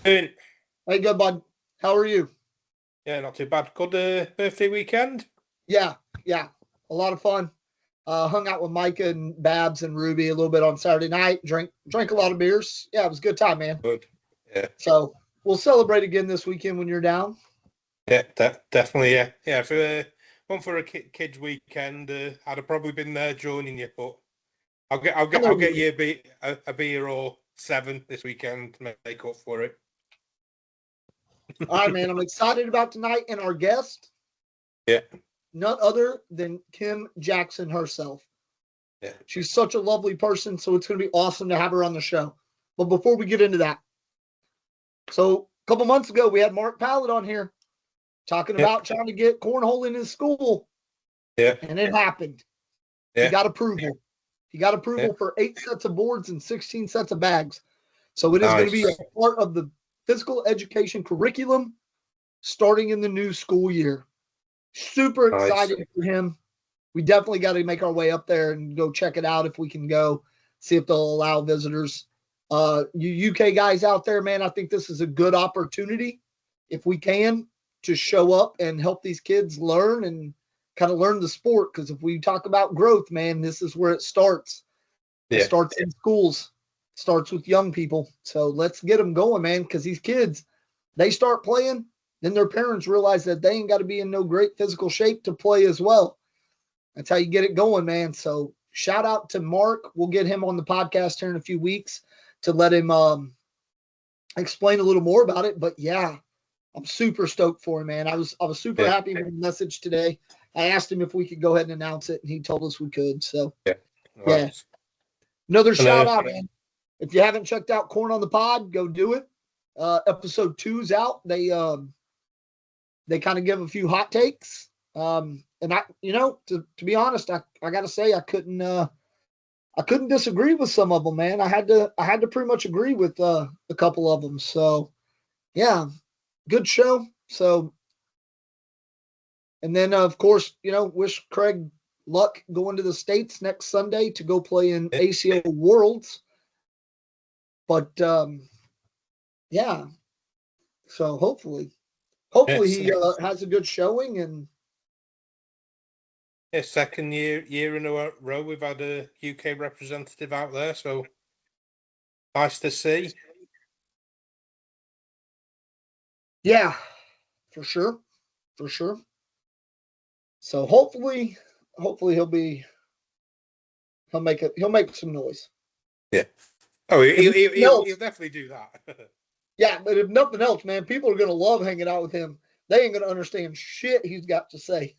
Doing? Hey, good bud. How are you? Yeah, not too bad. Good birthday weekend? Yeah, a lot of fun. Hung out with Micah and Babs and Ruby a little bit on Saturday night. Drank a lot of beers. Yeah, it was a good time, man. Good. Yeah. So we'll celebrate again this weekend when you're down. Yeah, definitely. Yeah, yeah. For one for a kids weekend, I'd have probably been there joining you, but I'll get you a beer or seven this weekend to make up for it. All right, man. I'm excited about tonight and our guest. Yeah. None other than Kim Jackson herself. Yeah. She's such a lovely person, so it's going to be awesome to have her on the show. But before we get into that, so a couple months ago, we had Mark Pallett on here talking about trying to get cornhole in his school. Yeah. And it happened. Yeah. He got approval. He got approval for 8 sets of boards and 16 sets of bags. So it is going to be a part of the physical education curriculum starting in the new school year. Super excited for him. We definitely got to make our way up there and go check it out if we can go, see if they'll allow visitors. You UK guys out there, man, I think this is a good opportunity if we can to show up and help these kids learn and kind of learn the sport. Because if we talk about growth, man, this is where it starts. It starts in schools, starts with young people. So let's get them going, man, because these kids, they start playing, then their parents realize that they ain't got to be in no great physical shape to play as well. That's how you get it going, man. So shout out to Mark. We'll get him on the podcast here in a few weeks to let him explain a little more about it. But yeah, I'm super stoked for him, man. I was super happy with the message today. I asked him if we could go ahead and announce it, and he told us we could. So yeah. Another shout out, man. If you haven't checked out Corn on the Pod, go do it. Episode 2's out. They kind of give a few hot takes. And I, to be honest, I got to say I couldn't disagree with some of them, man. I had to pretty much agree with a couple of them. So yeah, good show. So, and then of course, wish Craig luck going to the States next Sunday to go play in ACO Worlds. But yeah, so hopefully he has a good showing. And second year in a row we've had a UK representative out there, so nice to see. Yeah, for sure. So hopefully he'll make some noise. Yeah. Oh, he'll definitely do that. Yeah, but if nothing else, man, people are going to love hanging out with him. They ain't going to understand shit he's got to say.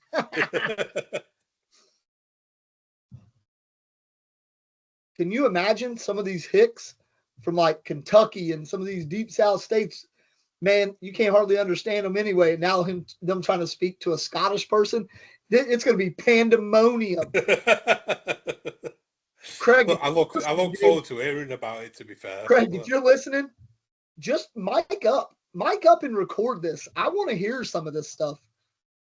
Can you imagine some of these hicks from like Kentucky and some of these deep South states? Man, you can't hardly understand them anyway. Now them trying to speak to a Scottish person, it's going to be pandemonium. Craig, I look forward to hearing about it. To be fair, Craig, if you're listening, just mic up and record this. I want to hear some of this stuff.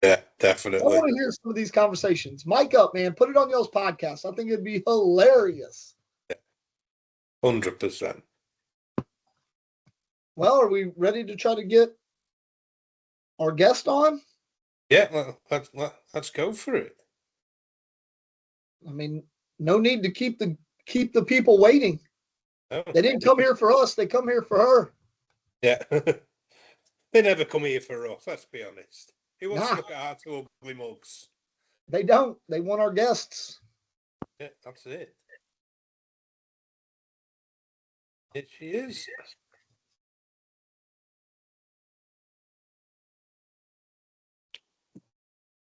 Yeah, definitely. I want to hear some of these conversations. Mic up, man. Put it on y'all's podcast. I think it'd be hilarious. 100%. Well, are we ready to try to get our guest on? Yeah, let's go for it. I mean, no need to keep the people waiting. No. They didn't come here for us. They come here for her. Yeah. They never come here for us, let's be honest. He wants to look at our two ugly mugs. They don't. They want our guests. Yeah, that's it. Here she is.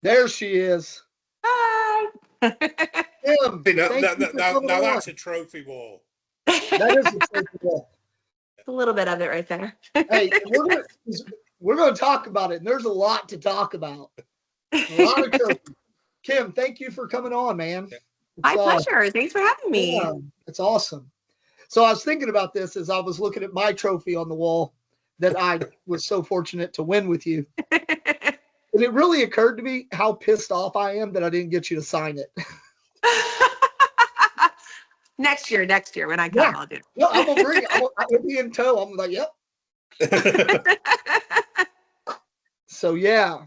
There she is. Hi. Kim, now that's a trophy wall. That is a trophy wall. A little bit of it right there. Hey, we're going to talk about it, and there's a lot to talk about. A lot of trophies. Kim, thank you for coming on, man. My pleasure. Thanks for having me. Yeah, it's awesome. So I was thinking about this as I was looking at my trophy on the wall that I was so fortunate to win with you. And it really occurred to me how pissed off I am that I didn't get you to sign it. Next year when I come, I'll do it. No, I'm going to bring it. I'll be in tow. I'm like, yep. So yeah.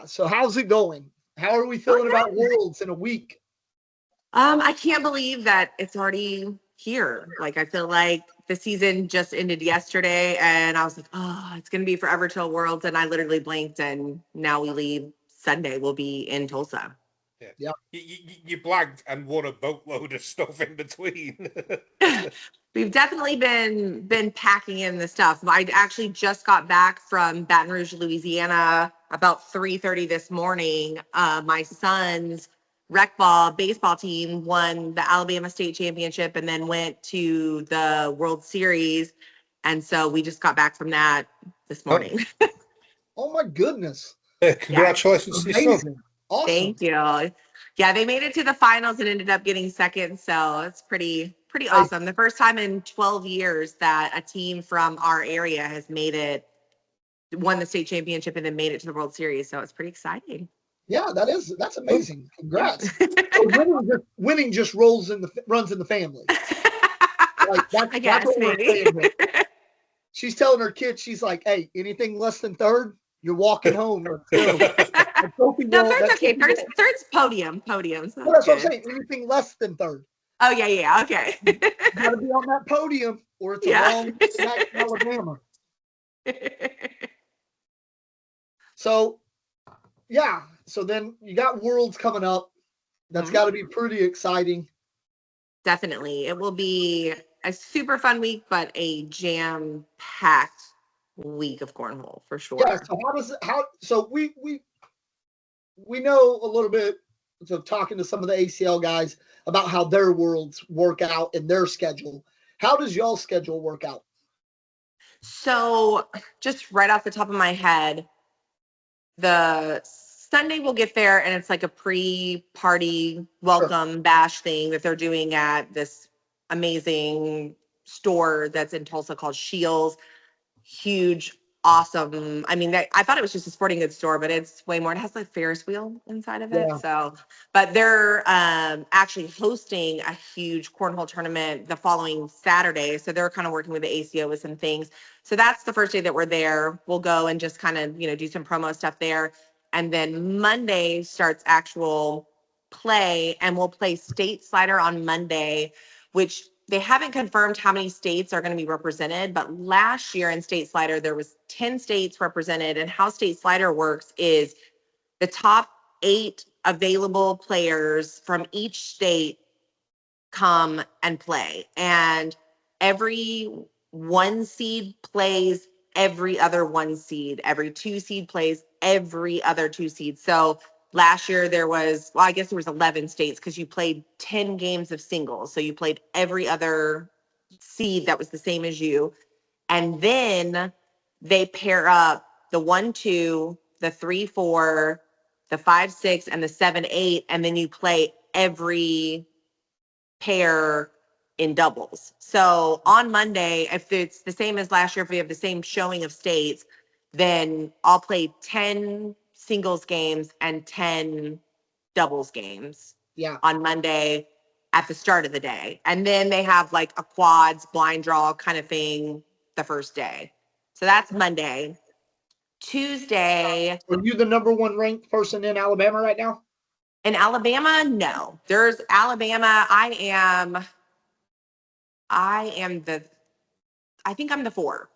So how's it going? How are we feeling about Worlds in a week? I can't believe that it's already here. Like, I feel like the season just ended yesterday, and I was like, oh, it's gonna be forever till Worlds, and I literally blinked, and now we leave Sunday. We'll be in Tulsa. Yeah. You blagged and won a boatload of stuff in between. We've definitely been packing in the stuff. I actually just got back from Baton Rouge, Louisiana, about 3:30 this morning. My son's rec ball baseball team won the Alabama State Championship and then went to the World Series. And so we just got back from that this morning. Oh my goodness. Congratulations to your son. Awesome. Thank you. Yeah, they made it to the finals and ended up getting second. So it's pretty awesome. The first time in 12 years that a team from our area has won the state championship and then made it to the World Series. So it's pretty exciting. Yeah, that's amazing. Congrats. So winning just runs in the family. Like that's what we're saying here. She's telling her kids, she's like, hey, anything less than third, you're walking home. Let's go. No, third's okay. Third's podium. So that's what I'm saying. Anything less than third. Oh, yeah. Okay. You got to be on that podium or it's a long snack in Alabama. So, yeah. So then you got Worlds coming up. That's got to be pretty exciting. Definitely. It will be a super fun week, but a jam-packed week of cornhole for sure. Yeah. So we know a little bit, so talking to some of the ACL guys about how their Worlds work out and their schedule. How does y'all's schedule work out? So just right off the top of my head, the Sunday we'll get there and it's like a pre-party welcome bash thing that they're doing at this amazing store that's in Tulsa called Shields. Huge, awesome. I mean, I thought it was just a sporting goods store, but it's way more. It has like Ferris wheel inside of it. Yeah. So, but they're actually hosting a huge cornhole tournament the following Saturday. So they're kind of working with the ACO with some things. So that's the first day that we're there. We'll go and just kind of, do some promo stuff there. And then Monday starts actual play, and we'll play State Slider on Monday, which they haven't confirmed how many states are going to be represented, but last year in State Slider, there was 10 states represented. And how State Slider works is the top 8 available players from each state come and play. And every 1 seed plays every other 1 seed. Every 2 seed plays every other 2 seed. So last year there was 11 states because you played 10 games of singles. So you played every other seed that was the same as you. And then they pair up the 1-2, the 3-4, the 5-6, and the 7-8. And then you play every pair in doubles. So on Monday, if it's the same as last year, if we have the same showing of states, then I'll play 10 singles games and 10 doubles games on Monday at the start of the day. And then they have like a quads blind draw kind of thing the first day. So that's Monday. Tuesday. Are you the number 1 ranked person in Alabama right now? In Alabama, no. There's Alabama. I think I'm the 4.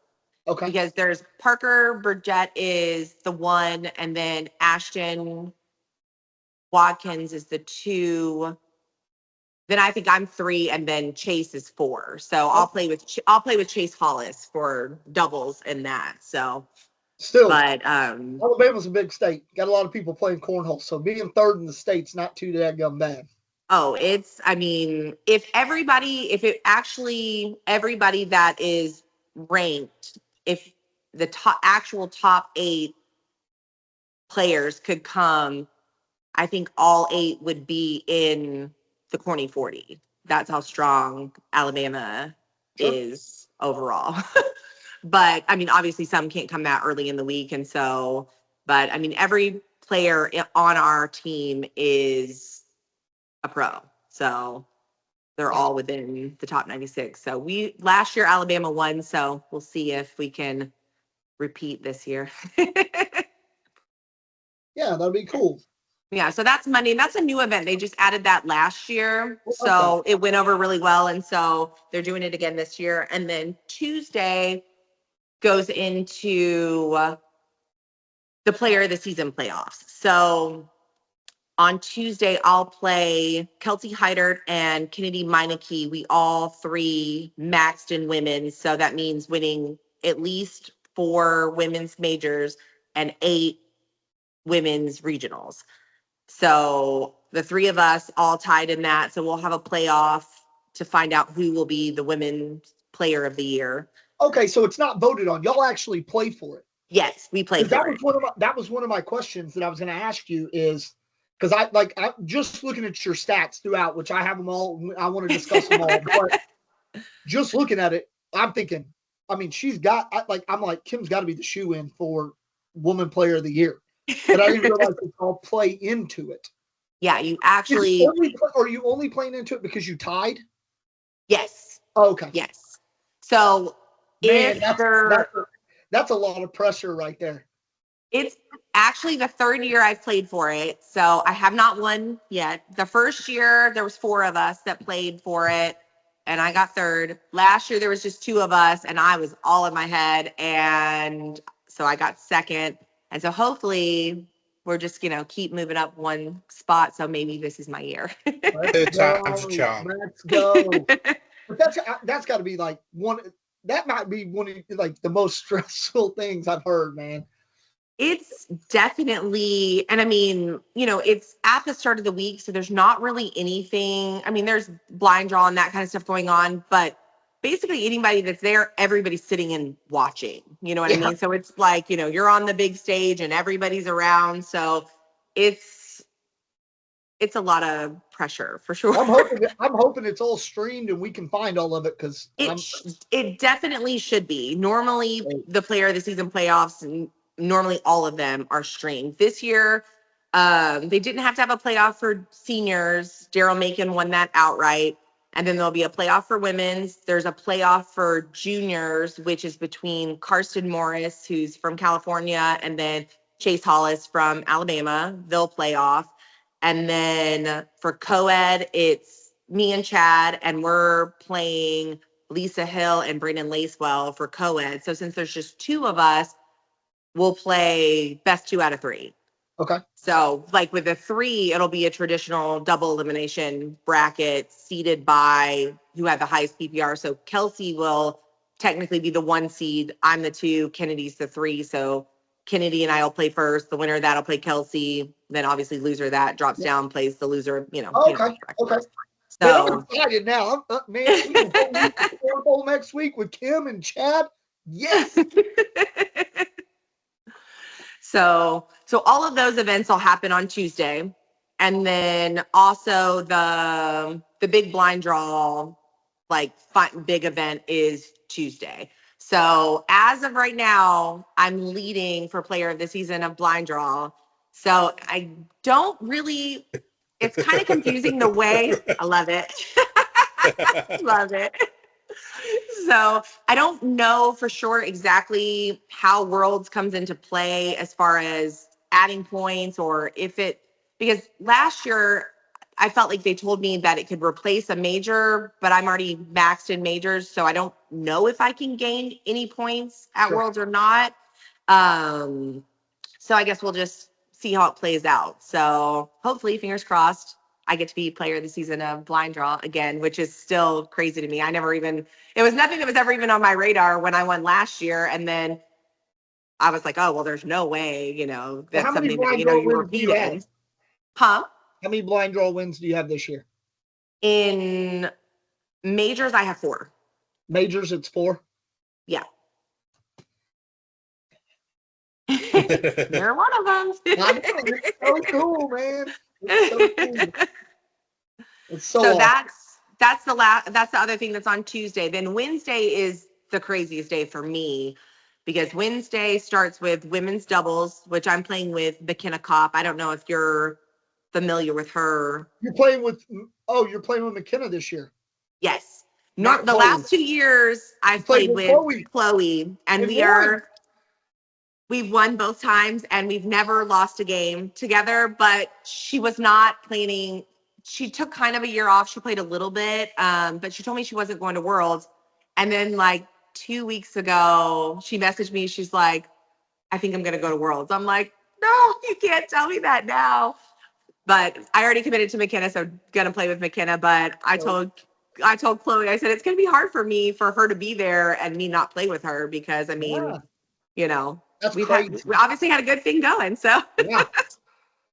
Okay. Because there's Parker Burgett is the 1, and then Ashton Watkins is the 2. Then I think I'm 3, and then Chase is 4. So I'll play with Chase Hollis for doubles in that. So still, but Alabama's a big state. Got a lot of people playing cornhole. So being 3rd in the state's not too daggum bad. Oh, if everybody that is ranked, if the top 8 players could come, I think all 8 would be in the Corny 40. That's how strong Alabama is overall. But I mean, obviously some can't come that early in the week. And so, but I mean, every player on our team is a pro. So they're all within the top 96. So last year Alabama won, so we'll see if we can repeat this year. Yeah, that'd be cool. Yeah, so that's Monday. And that's a new event. They just added that last year. So Okay. it went over really well. And so they're doing it again this year. And then Tuesday goes into the player of the season playoffs. So on Tuesday, I'll play Kelsey Heidert and Kennedy Meineke. We all three maxed in women. So that means winning at least 4 women's majors and 8 women's regionals. So the 3 of us all tied in that. So we'll have a playoff to find out who will be the women's player of the year. Okay, so it's not voted on. Y'all actually play for it. Yes, we play for it. That was one of my questions that I was going to ask you is because I'm just looking at your stats throughout, which I have them all. I want to discuss them all. But just looking at it, I'm thinking, I mean, I'm like, Kim's got to be the shoe-in for Woman Player of the Year. But I didn't realize it's all play into it. Yeah, you actually. Are you only playing into it because you tied? Yes. Oh, okay. Yes. So man, that's a lot of pressure right there. It's actually the 3rd year I've played for it. So I have not won yet. The first year there was 4 of us that played for it and I got 3rd. Last year there was just 2 of us and I was all in my head. And so I got 2nd. And so hopefully we're just, keep moving up 1 spot. So maybe this is my year. Let's go. But that's got to be like that might be one of like the most stressful things I've heard, man. It's definitely, and I mean, it's at the start of the week, so there's not really anything. I mean, there's blind draw and that kind of stuff going on, but basically anybody that's there, everybody's sitting and watching, you know what I mean? So it's like, you're on the big stage and everybody's around. So it's a lot of pressure for sure. I'm hoping it's all streamed and we can find all of it because it definitely should be. Normally the player of the season playoffs and normally all of them are streamed. This year, they didn't have to have a playoff for seniors. Daryl Macon won that outright. And then there'll be a playoff for women's. There's a playoff for juniors, which is between Karsten Morris, who's from California, and then Chase Hollis from Alabama. They'll play off. And then for co-ed, it's me and Chad, and we're playing Lisa Hill and Brandon Lacewell for co-ed. So since there's just 2 of us, we'll play best 2 out of 3. Okay. So like with the 3, it'll be a traditional double elimination bracket seeded by who had the highest PPR. So Kelsey will technically be the 1 seed. I'm the 2, Kennedy's the 3. So Kennedy and I will play first. The winner of that will play Kelsey. Then obviously loser of that drops down, plays the loser, Okay. Okay. So man, I'm excited now. Man, we can go next week with Kim and Chad. Yes. So all of those events will happen on Tuesday. And then also the big blind draw, like big event is Tuesday. So as of right now, I'm leading for player of the season of blind draw. So I don't really, it's kind of confusing the way. I love it. Love it. So I don't know for sure exactly how Worlds comes into play as far as adding points or because last year I felt like they told me that it could replace a major, but I'm already maxed in majors. So I don't know if I can gain any points at Worlds or not. So I guess we'll just see how it plays out. So hopefully, fingers crossed, I get to be player of the season of blind draw again, which is still crazy to me. It was nothing that was ever even on my radar when I won last year. And then I was like, oh, well, there's no way, that's something that, you repeated. Huh? How many blind draw wins do you have this year? In majors, I have 4. Majors, it's 4? Yeah. You're one of them. I know, it's so cool, man. It's so cool. It's so awesome. That's the other thing that's on Tuesday. Then Wednesday is the craziest day for me because Wednesday starts with women's doubles, which I'm playing with McKenna Kopp. I don't know if you're familiar with her. You're playing with McKenna this year. Yes. Not The Chloe. last 2 years I've played with Chloe, and we've won both times, and we've never lost a game together, but she was not planning. She took kind of a year off. She played a little bit, but she told me she wasn't going to Worlds. And then like 2 weeks ago, she messaged me. She's like, I think I'm going to go to Worlds. I'm like, no, you can't tell me that now. But I already committed to McKenna, so going to play with McKenna. But I told Chloe, I said, it's going to be hard for her to be there and me not play with her because, I mean, you know, that's we crazy. we obviously had a good thing going. So yeah,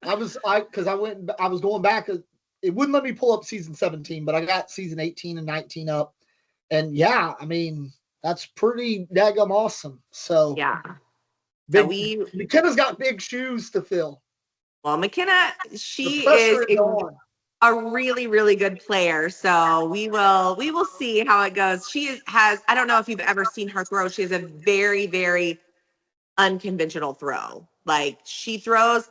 I was going back. It wouldn't let me pull up season 17, but I got season 18 and 19 up. And yeah, I mean, that's pretty daggum awesome. So yeah. McKenna's got big shoes to fill. Well, McKenna, she is a really, really good player. So we will see how it goes. I don't know if you've ever seen her throw. She has a very, very unconventional throw. Like she throws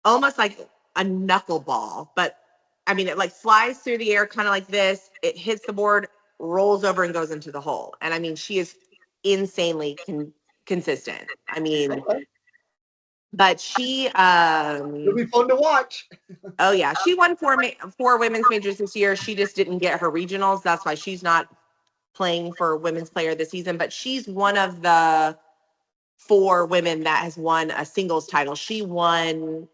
almost like a knuckleball, but I mean, it like flies through the air kind of like this. It hits the board, rolls over, and goes into the hole. And I mean, she is insanely consistent. I mean, but she it'll be fun to watch. Oh yeah, she won four women's majors this year. She just didn't get her regionals. That's why she's not playing for women's player this season. But she's one of the 4 women that has won a singles title. She won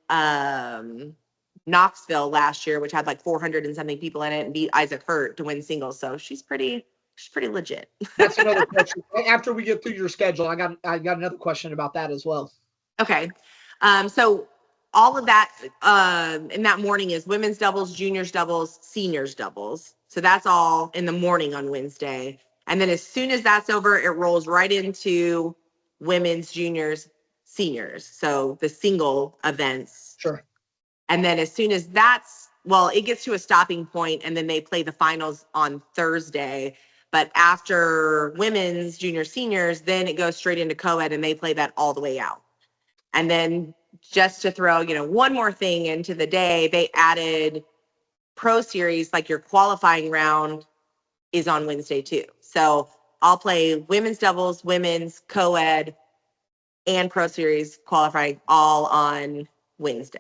Knoxville last year, which had like 400 and something people in it, and beat Isaac Hurt to win singles. So she's pretty legit. That's another question. After we get through your schedule, I got another question about that as well. Okay. So all of that in that morning is women's doubles, juniors doubles, seniors doubles. So that's all in the morning on Wednesday. And then as soon as that's over, it rolls right into women's, juniors, seniors. So the single events. Sure. And then as soon as it gets to a stopping point, and then they play the finals on Thursday. But after women's, junior, seniors, then it goes straight into co-ed, and they play that all the way out. And then just to throw, one more thing into the day, they added Pro Series, like your qualifying round is on Wednesday too. So I'll play women's doubles, women's co-ed, and Pro Series qualifying all on Wednesday.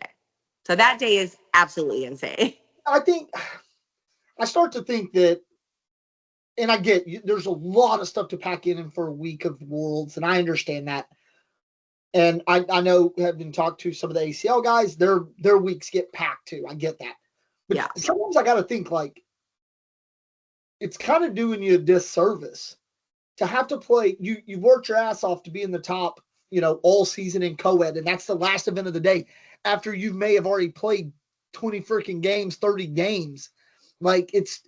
So that day is absolutely insane. I start to think that, and I get there's a lot of stuff to pack in for a week of Worlds, and I understand that. And I know, having talked to some of the ACL guys, their weeks get packed too. I get that. But yeah, sometimes I got to think like it's kind of doing you a disservice to have to play. You worked your ass off to be in the top, all season in co-ed, and that's the last event of the day after you may have already played 20 freaking games, 30 games. Like it's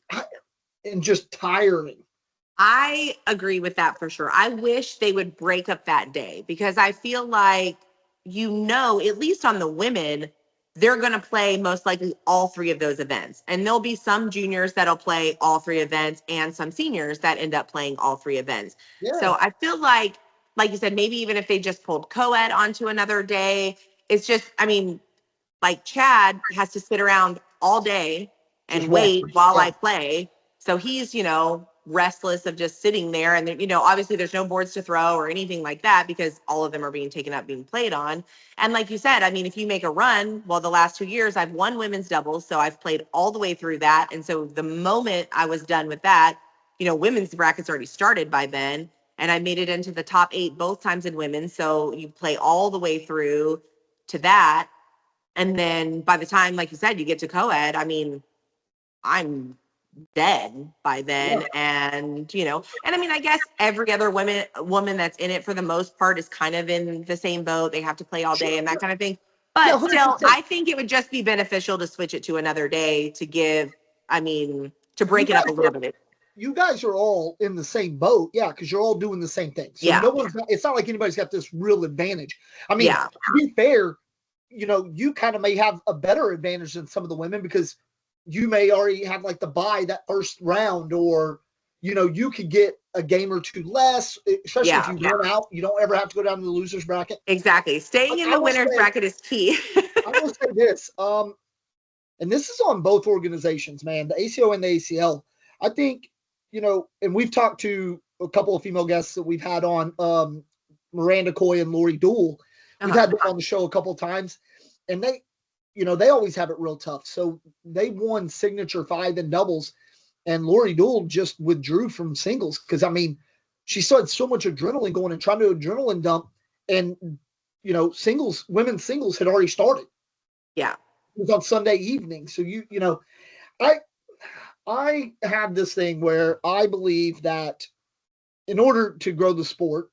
just tiring. I agree with that for sure. I wish they would break up that day because I feel like, at least on the women, they're going to play most likely all 3 of those events. And there'll be some juniors that'll play all 3 events and some seniors that end up playing all 3 events. Yeah. So I feel like you said, maybe even if they just pulled co-ed onto another day, it's just, like Chad has to sit around all day and wait while I play. So he's, restless of just sitting there. And, obviously there's no boards to throw or anything like that because all of them are being taken up, being played on. And like you said, if you make a run, the last 2 years I've won women's doubles. So I've played all the way through that. And so the moment I was done with that, women's brackets already started by then. And I made it into the top 8 both times in women. So you play all the way through to that. And then by the time, like you said, you get to co-ed, I'm dead by then. Yeah. And, I guess every other woman that's in it for the most part is kind of in the same boat. They have to play all day and that kind of thing. But still, I think it would just be beneficial to switch it to another day to to break it up a little bit. You guys are all in the same boat. Yeah. Because you're all doing the same thing. So it's not like anybody's got this real advantage. To be fair, you kind of may have a better advantage than some of the women because you may already have like the bye that first round, or, you could get a game or 2 less, especially if you win out. You don't ever have to go down to the loser's bracket. Exactly. Staying in the winner's bracket is key. I will say this, and this is on both organizations, man, the ACO and the ACL. I think, and we've talked to a couple of female guests that we've had on, Miranda Coy and Lori Dool. We've had them on the show a couple of times, and they always have it real tough. So they won signature 5 in doubles, and Lori Dool just withdrew from singles because, she still had so much adrenaline going and trying to adrenaline dump, and women's singles had already started. Yeah, it was on Sunday evening. So I have this thing where I believe that in order to grow the sport,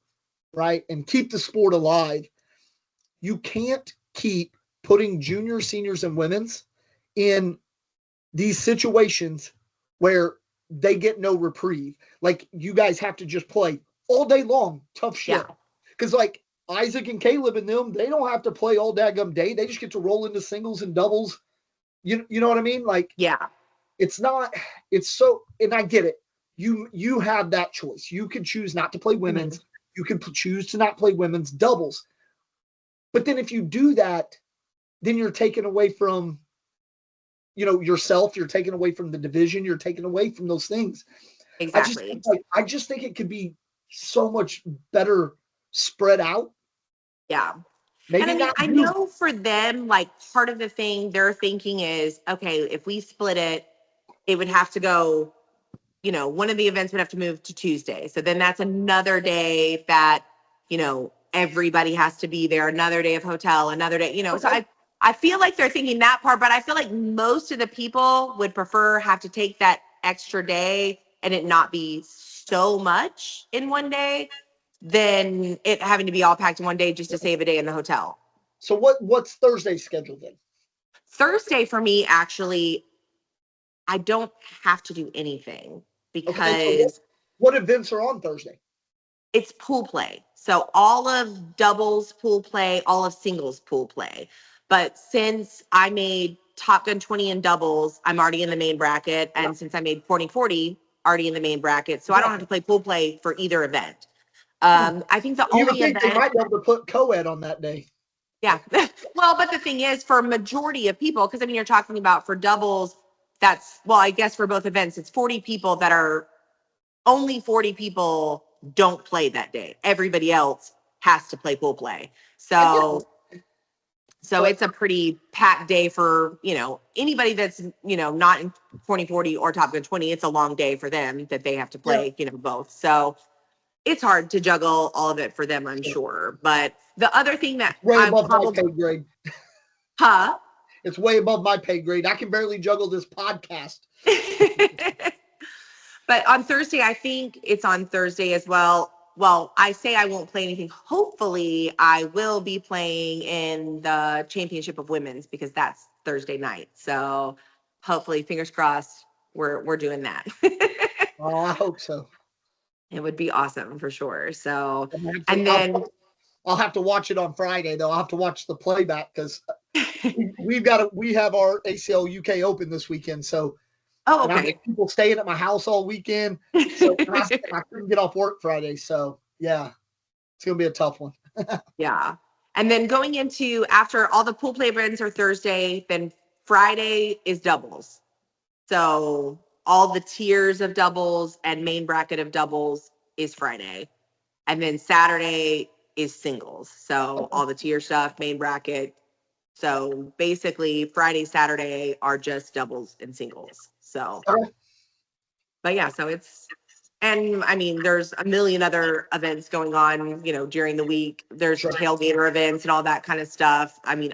right, and keep the sport alive, you can't keep putting junior, seniors, and women's in these situations where they get no reprieve. Like, you guys have to just play all day long, tough shit. Because like Isaac and Caleb and them, they don't have to play all daggum day. They just get to roll into singles and doubles. You know what I mean? Like, it's so, and I get it. You have that choice. You can choose not to play women's. You can choose to not play women's doubles. But then if you do that, then you're taken away from, yourself. You're taken away from the division. You're taken away from those things. Exactly. I just think it could be so much better spread out. Yeah. Maybe and I know for them, like, part of the thing they're thinking is, okay, if we split it, it would have to go, one of the events would have to move to Tuesday. So then that's another day that, everybody has to be there, another day of hotel, another day, so I feel like they're thinking that part, but I feel like most of the people would prefer have to take that extra day and it not be so much in one day than it having to be all packed in one day just to save a day in the hotel. So what's Thursday's schedule then? Thursday for me, actually, I don't have to do anything because so what events are on Thursday? It's pool play. So all of doubles pool play, all of singles pool play. But since I made Top Gun 20 in doubles, I'm already in the main bracket. And since I made 40-40, already in the main bracket. So I don't have to play pool play for either event. I think the only event they might be able to put co-ed on that day. Yeah. Well, but the thing is, for a majority of people, because you're talking about for doubles, I guess for both events, it's 40 people that are only 40 people don't play that day. Everybody else has to play pool play. So it's a pretty packed day for, anybody that's, not in 20-40 or Top Gun 20. It's a long day for them that they have to play, both. So it's hard to juggle all of it for them, I'm sure. But the other thing that way above my pay grade. It's way above my pay grade. I can barely juggle this podcast. But on Thursday, I think it's on Thursday as well. Well, I say I won't play anything. Hopefully, I will be playing in the Championship of Women's because that's Thursday night. So hopefully, fingers crossed, we're doing that. Oh, I hope so. It would be awesome for sure. So, and then I'll have to watch it on Friday though. I'll have to watch the playback because we have our ACL UK Open this weekend. So, okay. I have people staying at my house all weekend. So I couldn't get off work Friday. So yeah, it's gonna be a tough one. Yeah. And then going into after all the pool play events are Thursday, then Friday is doubles. So all the tiers of doubles and main bracket of doubles is Friday. And then Saturday is singles. So all the tier stuff, main bracket. So basically Friday, Saturday are just doubles and singles. So, but yeah, so and I mean, there's a million other events going on, during the week. There's tailgater events and all that kind of stuff. I mean,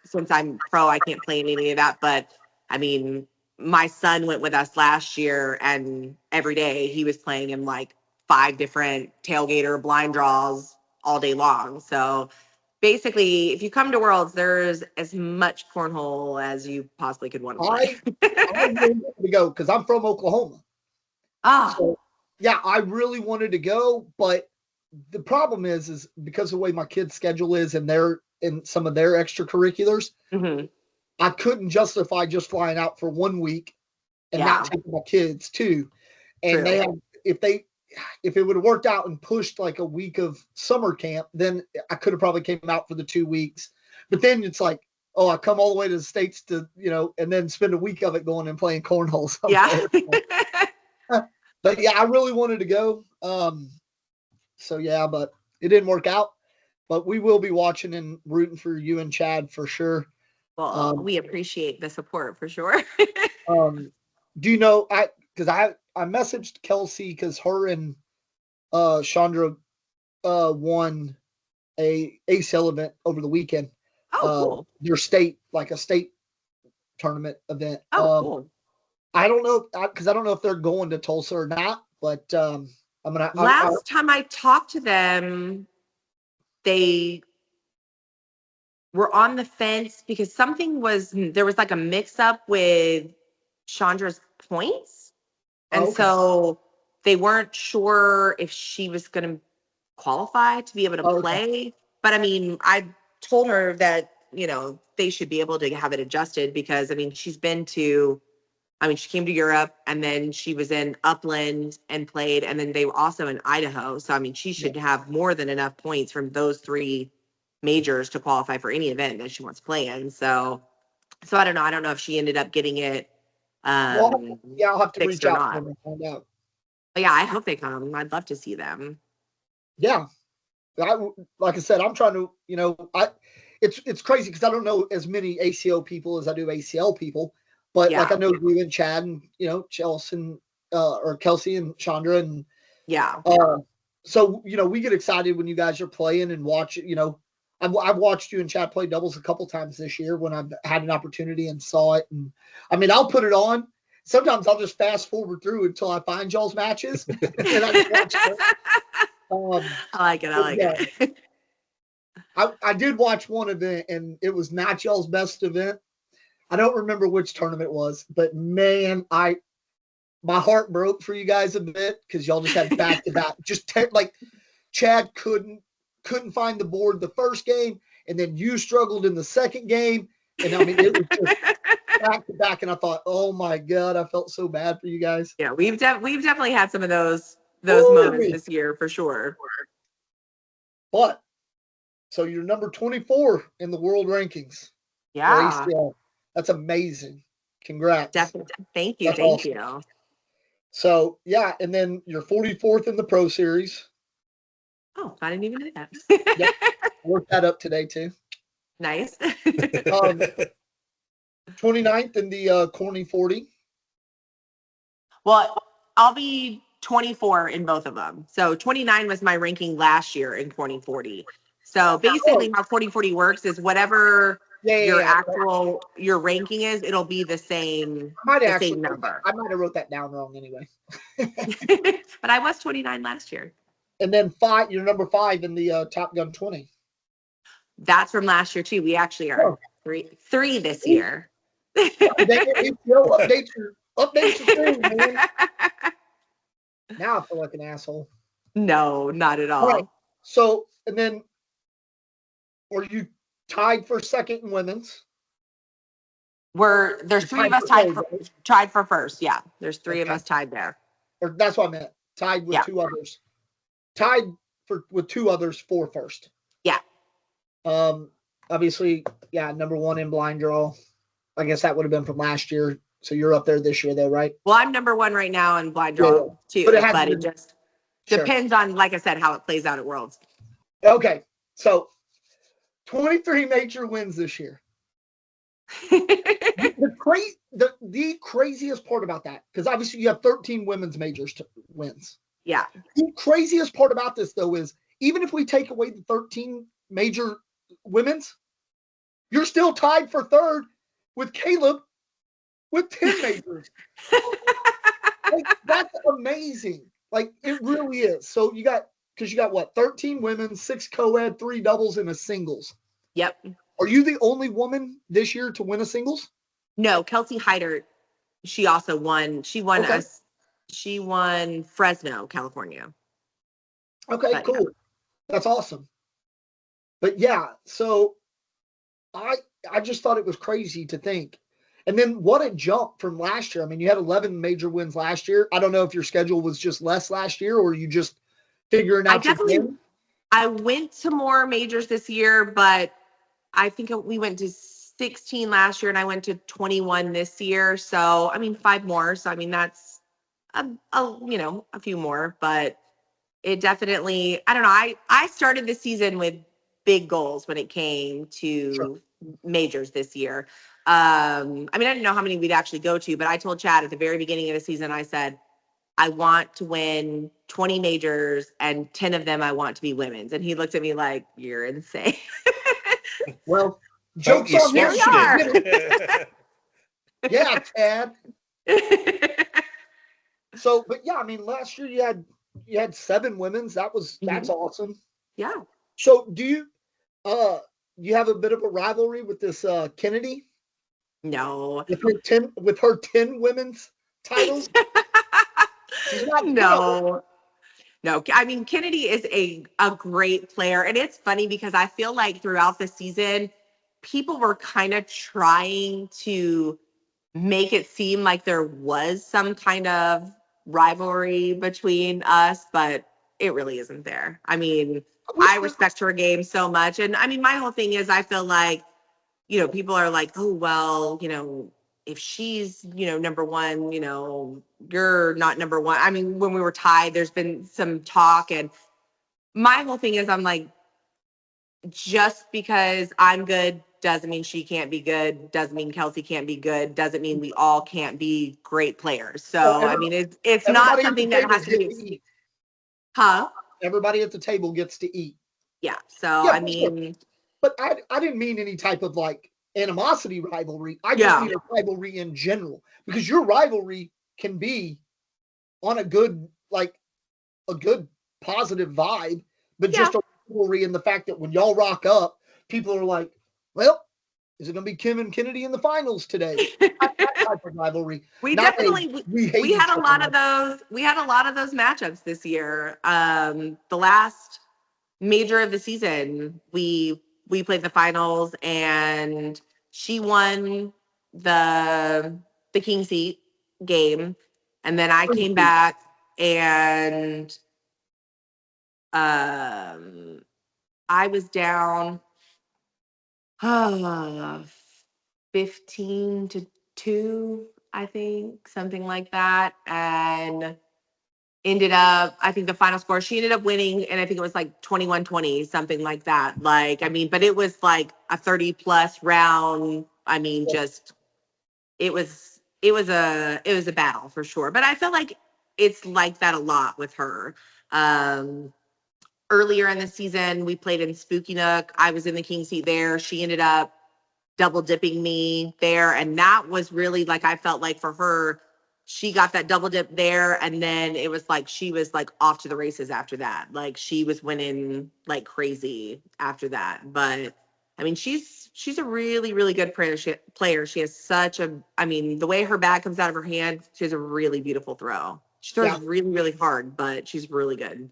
since I'm pro, I can't play in any of that, but I mean, my son went with us last year and every day he was playing in like 5 different tailgater blind draws all day long. So basically, if you come to Worlds, there's as much cornhole as you possibly could want to play. I really wanted to go because I'm from Oklahoma. So, yeah, I really wanted to go, but the problem is because of the way my kids' schedule is and they're in some of their extracurriculars, I couldn't justify just flying out for 1 week and not taking my kids too. And they have, if it would have worked out and pushed like a week of summer camp, then I could have probably came out for the 2 weeks. But then it's like, oh, I come all the way to the States to, and then spend a week of it going and playing cornhole. Yeah. But yeah, I really wanted to go. So yeah, but it didn't work out. But we will be watching and rooting for you and Chad for sure. Well, we appreciate the support for sure. Do you know I messaged Kelsey because her and Chandra won a ACL event over the weekend. Oh, cool. Their state, like a state tournament event. Oh, cool. I don't know because I don't know if they're going to Tulsa or not, but I'm gonna. Last time I talked to them, they were on the fence because there was like a mix up with Chandra's points. And so they weren't sure if she was going to qualify to be able to play. But I mean, I told her that, they should be able to have it adjusted because, I mean, she came to Europe and then she was in Upland and played. And then they were also in Idaho. So, I mean, she should have more than enough points from those 3 majors to qualify for any event that she wants to play in. So I don't know. I don't know if she ended up getting it. I'll have to reach out to them and find out. But yeah, I hope they come. I'd love to see them. Yeah. Like I said, I'm trying to, it's crazy because I don't know as many ACO people as I do ACL people, but like I know you and Chad and, Chelsea and, or Kelsey and Chandra and so, we get excited when you guys are playing and watch it, I've watched you and Chad play doubles a couple times this year when I've had an opportunity and saw it. And I mean, I'll put it on. Sometimes I'll just fast forward through until I find y'all's matches. And I just watch it. I like it. I did watch one event and it was not y'all's best event. I don't remember which tournament it was, but man, my heart broke for you guys a bit because y'all just had back to back. Like Chad couldn't find the board the first game, and then you struggled in the second game. And I mean, it was just back to back. And I thought, oh my God, I felt so bad for you guys. Yeah, we've definitely had some of those moments this year for sure. But so you're number 24 in the world rankings. Yeah. That's amazing. Congrats. Definitely. Thank you. That's awesome. You. So yeah, and then you're 44th in the Pro Series. Oh, I didn't even know that. Yep. Worked that up today too. Nice. 29th in the Corny 40. Well, I'll be 24 in both of them. So 29 was my ranking last year in Corny 40. So basically how 40-40 works is whatever your ranking is, it'll be the same, same number. I might have wrote that down wrong anyway. But I was 29 last year. And then you're number 5 in the Top Gun 20. That's from last year too. We actually are three this year. Update your thing, man. Now I feel like an asshole. No, not at all. Right. So, and then, are you tied for second in women's? There's 3 of us tied for first. Yeah, there's 3 of us tied there. Or that's what I meant. Tied with 2 others. Tied with 2 others for first. Yeah. Obviously, number 1 in blind draw. I guess that would have been from last year. So you're up there this year, though, right? Well, I'm number 1 right now in blind draw too, but it just depends on, like I said, how it plays out at Worlds. Okay, so 23 major wins this year. The craziest part about that, because obviously you have 13 women's majors wins. Yeah. The craziest part about this, though, is even if we take away the 13 major women's, you're still tied for third with Caleb with 10 majors. That's amazing. It really is. So you got what, 13 women, 6 co-ed, 3 doubles, and a singles. Yep. Are you the only woman this year to win a singles? No, Kelsey Heidert, she also won. She won Fresno, California. Okay, cool. Yeah. That's awesome. But yeah, so I just thought it was crazy to think. And then what a jump from last year. I mean, you had 11 major wins last year. I don't know if your schedule was just less last year or you just figuring out. I went to more majors this year, but I think we went to 16 last year and I went to 21 this year. So, I mean, 5 more. So, I mean, that's a few more, but it definitely, I don't know. I started the season with big goals when it came to majors this year. I mean, I didn't know how many we'd actually go to, but I told Chad at the very beginning of the season, I said, I want to win 20 majors and 10 of them I want to be women's. And he looked at me like, you're insane. Well, jokes on Here him. we are. Yeah, Chad. So, but yeah, I mean, last year you had 7 women's. That's awesome. Yeah. So, do you have a bit of a rivalry with this Kennedy? No. With her 10 women's titles? She's not No. No, I mean, Kennedy is a great player. And it's funny because I feel like throughout the season, people were kind of trying to make it seem like there was some kind of rivalry between us, but it really isn't there. I mean, I respect her game so much. And I mean, my whole thing is I feel like, people are like, oh, well, if she's, number one, you're not number one. I mean, when we were tied, there's been some talk. And my whole thing is I'm like, just because I'm good doesn't mean she can't be good, doesn't mean Kelsey can't be good, doesn't mean we all can't be great players. So, I mean, it's not something that has to be. Huh? Everybody at the table gets to eat. Yeah. So, yeah, I mean. But I didn't mean any type of like animosity rivalry. I just mean a rivalry in general, because your rivalry can be on a good positive vibe, but just a rivalry in the fact that when y'all rock up, people are like, well, is it going to be Kim and Kennedy in the finals today? That type of rivalry. We had a lot of those. We had a lot of those matchups this year. The last major of the season, we played the finals, and she won the king seat game, and then I came back and I was down 15-2, I think, something like that, and ended up, I think the final score, she ended up winning, and I think it was like 21-20, something like that. Like, I mean, but it was like a 30+ round. I mean, just it was a battle for sure. But I feel like it's like that a lot with her. Earlier in the season, we played in Spooky Nook. I was in the king seat there. She ended up double dipping me there. And that was really like, I felt like for her, she got that double dip there. And then it was like, she was like off to the races after that. Like she was winning like crazy after that. But I mean, she's a really, really good player. She has the way her bag comes out of her hand, she has a really beautiful throw. She throws really, really hard, but she's really good.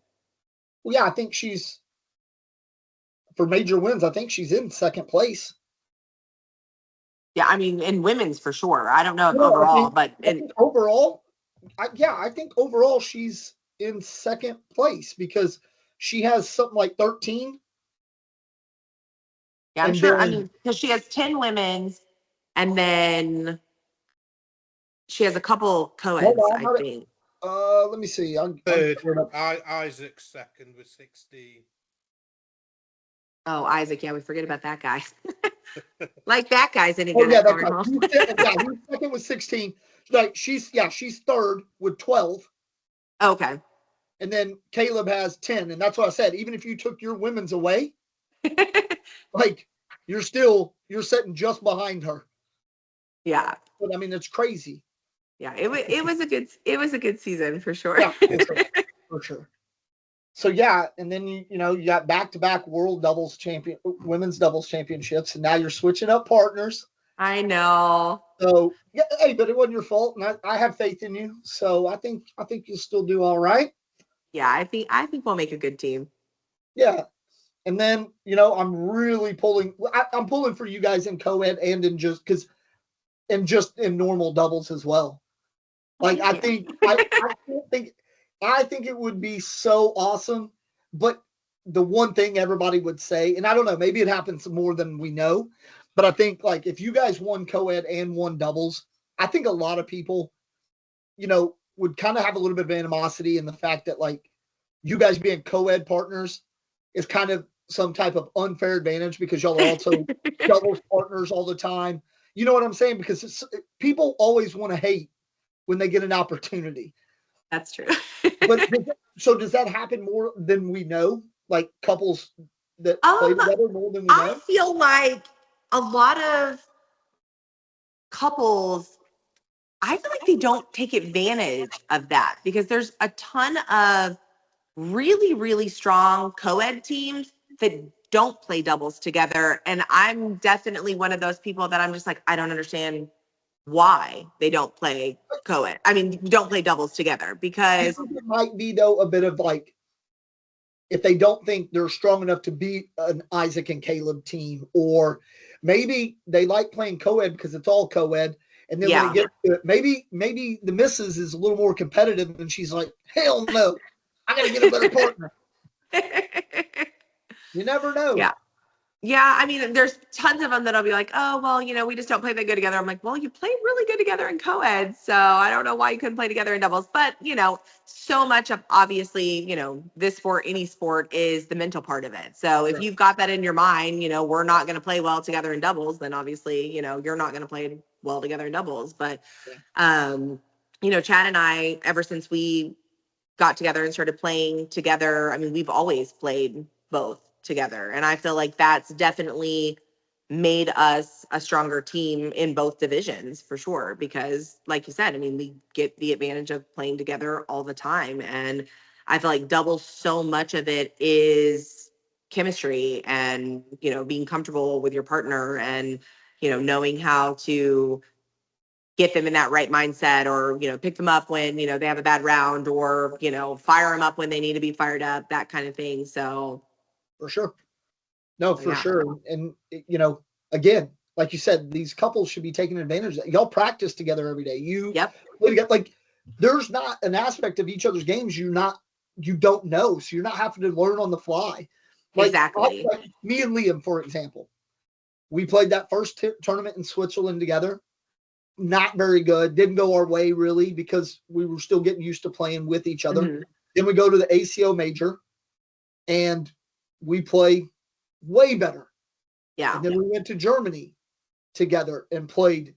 Well, yeah, I think for major wins, I think she's in second place. Yeah, I mean, in women's for sure. I don't know if overall, but overall, I think overall she's in second place because she has something like 13. Yeah, I'm sure. I mean, because she has 10 women's, and then she has a couple co-eds, I think. Let me see. Third. Isaac's second with 16. Oh, Isaac. Yeah, we forget about that guy. Like that guy's any good at cornhole. He's second with 16. Like she's third with 12. Okay. And then Caleb has 10, and that's what I said. Even if you took your women's away, like you're sitting just behind her. Yeah. But I mean, it's crazy. Yeah, it was a good season for sure. Yeah, for sure. So yeah, and then you got back-to-back women's doubles championships, and now you're switching up partners. I know. So yeah, hey, but it wasn't your fault, and I have faith in you. So I think you'll still do all right. Yeah, I think we'll make a good team. Yeah, and then I'm really pulling. I'm pulling for you guys in co-ed and in just in normal doubles as well. Like I think it would be so awesome. But the one thing everybody would say, and I don't know, maybe it happens more than we know, but I think like if you guys won co-ed and won doubles, I think a lot of people, would kind of have a little bit of animosity in the fact that like you guys being co-ed partners is kind of some type of unfair advantage because y'all are also doubles partners all the time. You know what I'm saying? Because people always want to hate when they get an opportunity. That's true. But so does that happen more than we know? Like couples that play together more than we know? I feel like a lot of couples, I feel like they don't take advantage of that because there's a ton of really, really strong co-ed teams that don't play doubles together. And I'm definitely one of those people that I'm just like, I don't understand why they don't play co-ed. I mean, don't play doubles together because it might be though a bit of like, if they don't think they're strong enough to beat an Isaac and Caleb team, or maybe they like playing co-ed because it's all co-ed. And then when it gets to it, maybe the missus is a little more competitive and she's like, hell no, I got to get a better partner. You never know. Yeah. Yeah. I mean, there's tons of them that'll be like, oh, well, you know, we just don't play that good together. I'm like, well, you play really good together in co-ed. So I don't know why you couldn't play together in doubles. But, you know, so much of obviously, you know, this sport, any sport is the mental part of it. So if you've got that in your mind, you know, we're not going to play well together in doubles, then obviously, you know, you're not going to play well together in doubles. But, you know, Chad and I, ever since we got together and started playing together, I mean, we've always played both together. And I feel like that's definitely made us a stronger team in both divisions for sure. Because like you said, I mean, we get the advantage of playing together all the time. And I feel like doubles, so much of it is chemistry and, you know, being comfortable with your partner and, you know, knowing how to get them in that right mindset or, you know, pick them up when, you know, they have a bad round or, you know, fire them up when they need to be fired up, that kind of thing. So for sure. No, for sure. And, you know, again, like you said, these couples should be taking advantage of that. Y'all practice together every day. You play together. Like there's not an aspect of each other's games you don't know. So you're not having to learn on the fly. Like, exactly. like me and Liam, for example, we played that first tournament in Switzerland together. Not very good. Didn't go our way really because we were still getting used to playing with each other. Mm-hmm. Then we go to the ACO major and we play way better. Yeah. And then we went to Germany together and played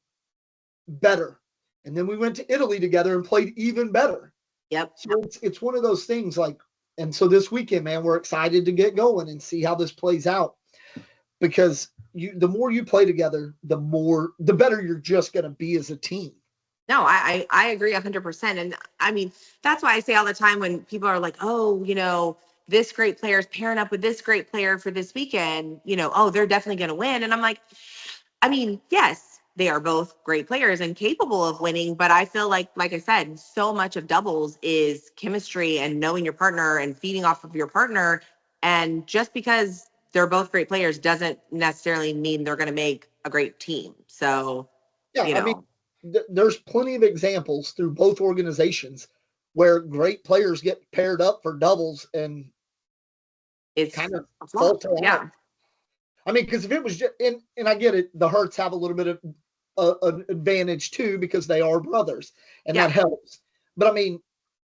better. And then we went to Italy together and played even better. Yep. So it's one of those things like, and so this weekend, man, we're excited to get going and see how this plays out because the more you play together, the better you're just going to be as a team. No, I agree 100%. And I mean, that's why I say all the time when people are like, oh, you know, this great player is pairing up with this great player for this weekend, you know, oh, they're definitely going to win. And I'm like, I mean, yes, they are both great players and capable of winning. But I feel like I said, so much of doubles is chemistry and knowing your partner and feeding off of your partner. And just because they're both great players doesn't necessarily mean they're going to make a great team. So, yeah, you know. I mean, there's plenty of examples through both organizations where great players get paired up for doubles and it's kind of falter out. I mean, because if it was just, and I get it, the Hurts have a little bit of an advantage too because they are brothers and that helps. But I mean,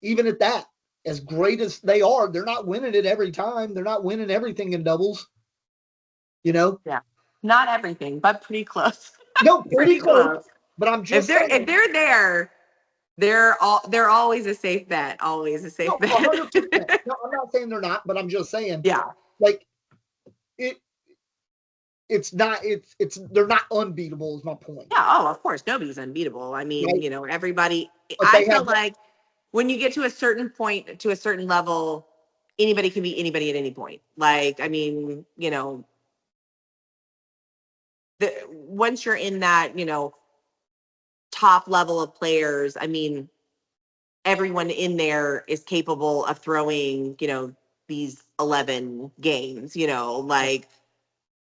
even at that, as great as they are, they're not winning it every time. They're not winning everything in doubles. You know? Yeah. Not everything, but pretty close. No, pretty close. But I'm just saying, if they're there, they're always a safe bet. Always a safe bet. 100%. No, I'm not saying they're not, but I'm just saying. Yeah. Like it's they're not unbeatable is my point. Yeah. Oh, of course, nobody's unbeatable. I mean, you know, everybody. I feel like when you get to a certain point, to a certain level, anybody can beat anybody at any point. Like, I mean, you know, once you're in that, you know, top level of players, I mean, everyone in there is capable of throwing, you know, these 11 games, you know, like,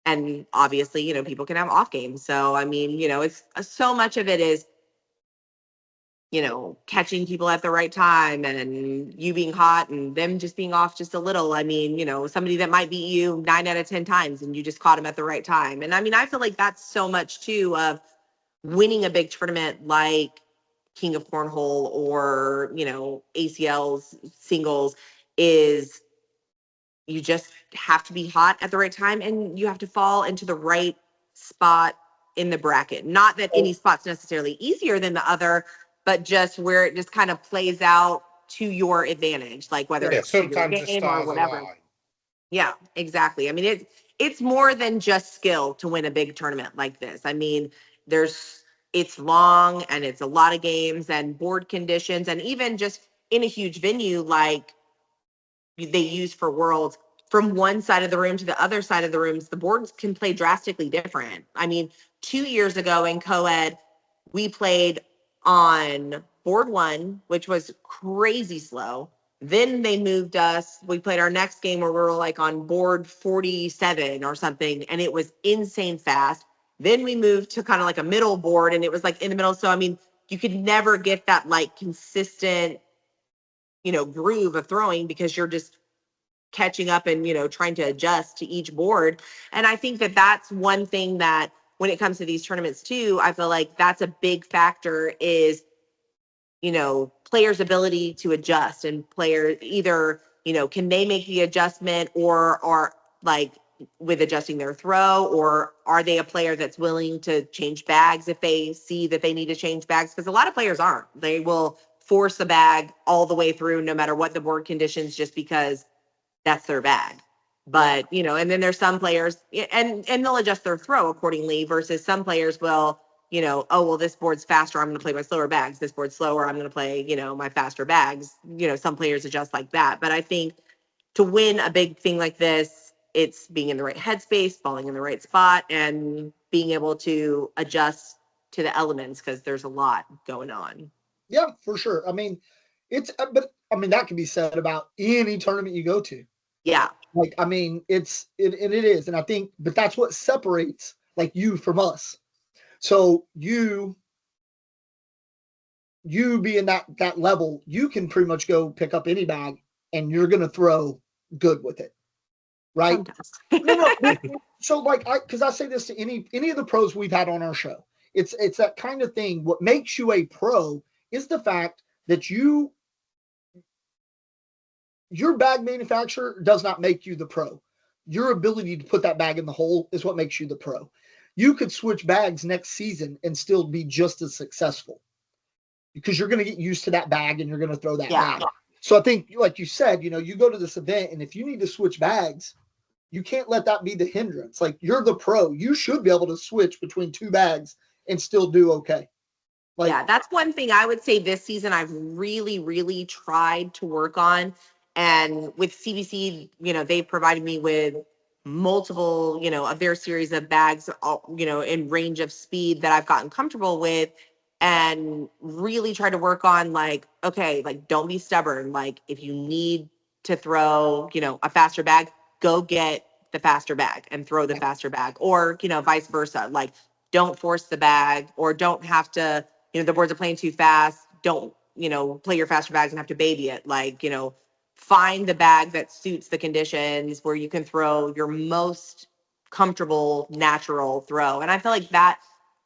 and obviously, you know, people can have off games. So, I mean, you know, it's so much of it is, you know, catching people at the right time and you being hot and them just being off just a little. I mean, you know, somebody that might beat you 9 out of 10 times and you just caught them at the right time. And I mean, I feel like that's so much too of winning a big tournament like King of Cornhole or, ACL's singles is you just have to be hot at the right time and you have to fall into the right spot in the bracket. Not that any spot's necessarily easier than the other, but just where it just kind of plays out to your advantage, like whether it's to your sometimes the game or stars whatever. align. Yeah, exactly. I mean, it's more than just skill to win a big tournament like this. I mean, it's long and it's a lot of games and board conditions, and even just in a huge venue like they use for Worlds, from one side of the room to the other side of the rooms, the boards can play drastically different. I mean, 2 years ago in co-ed, we played on board one, which was crazy slow. Then they moved us. We played our next game where we were like on board 47 or something, and it was insane fast. Then we moved to kind of like a middle board, and it was like in the middle. So, I mean, you could never get that like consistent, groove of throwing because you're just catching up and, trying to adjust to each board. And I think that that's one thing that when it comes to these tournaments too, I feel like that's a big factor is, players' ability to adjust, and players either, can they make the adjustment or like with adjusting their throw, or are they a player that's willing to change bags if they see that they need to change bags? Because a lot of players aren't. They will force the bag all the way through no matter what the board conditions, just because that's their bag. But, and then there's some players and they'll adjust their throw accordingly versus some players will, oh, well, this board's faster, I'm going to play my slower bags. This board's slower, I'm going to play, my faster bags. Some players adjust like that. But I think to win a big thing like this, it's being in the right headspace, falling in the right spot, and being able to adjust to the elements because there's a lot going on. Yeah, for sure. I mean, that can be said about any tournament you go to. Yeah. Like, I mean, it is. And I think, but that's what separates like you from us. So you being that level, you can pretty much go pick up any bag and you're going to throw good with it. Right. No. So like, cause I say this to any of the pros we've had on our show, it's that kind of thing. What makes you a pro is the fact that your bag manufacturer does not make you the pro. Your ability to put that bag in the hole is what makes you the pro. You could switch bags next season and still be just as successful because you're going to get used to that bag and you're going to throw that bag. So I think, like you said, you go to this event and if you need to switch bags, you can't let that be the hindrance. Like, you're the pro. You should be able to switch between two bags and still do okay. Like, yeah, that's one thing I would say this season I've really, really tried to work on. And with CBC, they've provided me with multiple, of their series of bags, in range of speed that I've gotten comfortable with, and really try to work on like, okay, like, don't be stubborn. Like, if you need to throw, a faster bag, go get the faster bag and throw the faster bag, or, vice versa. Like, don't force the bag, or don't have to, the boards are playing too fast. Don't, play your faster bags and have to baby it. Like, find the bag that suits the conditions where you can throw your most comfortable, natural throw. And I feel like that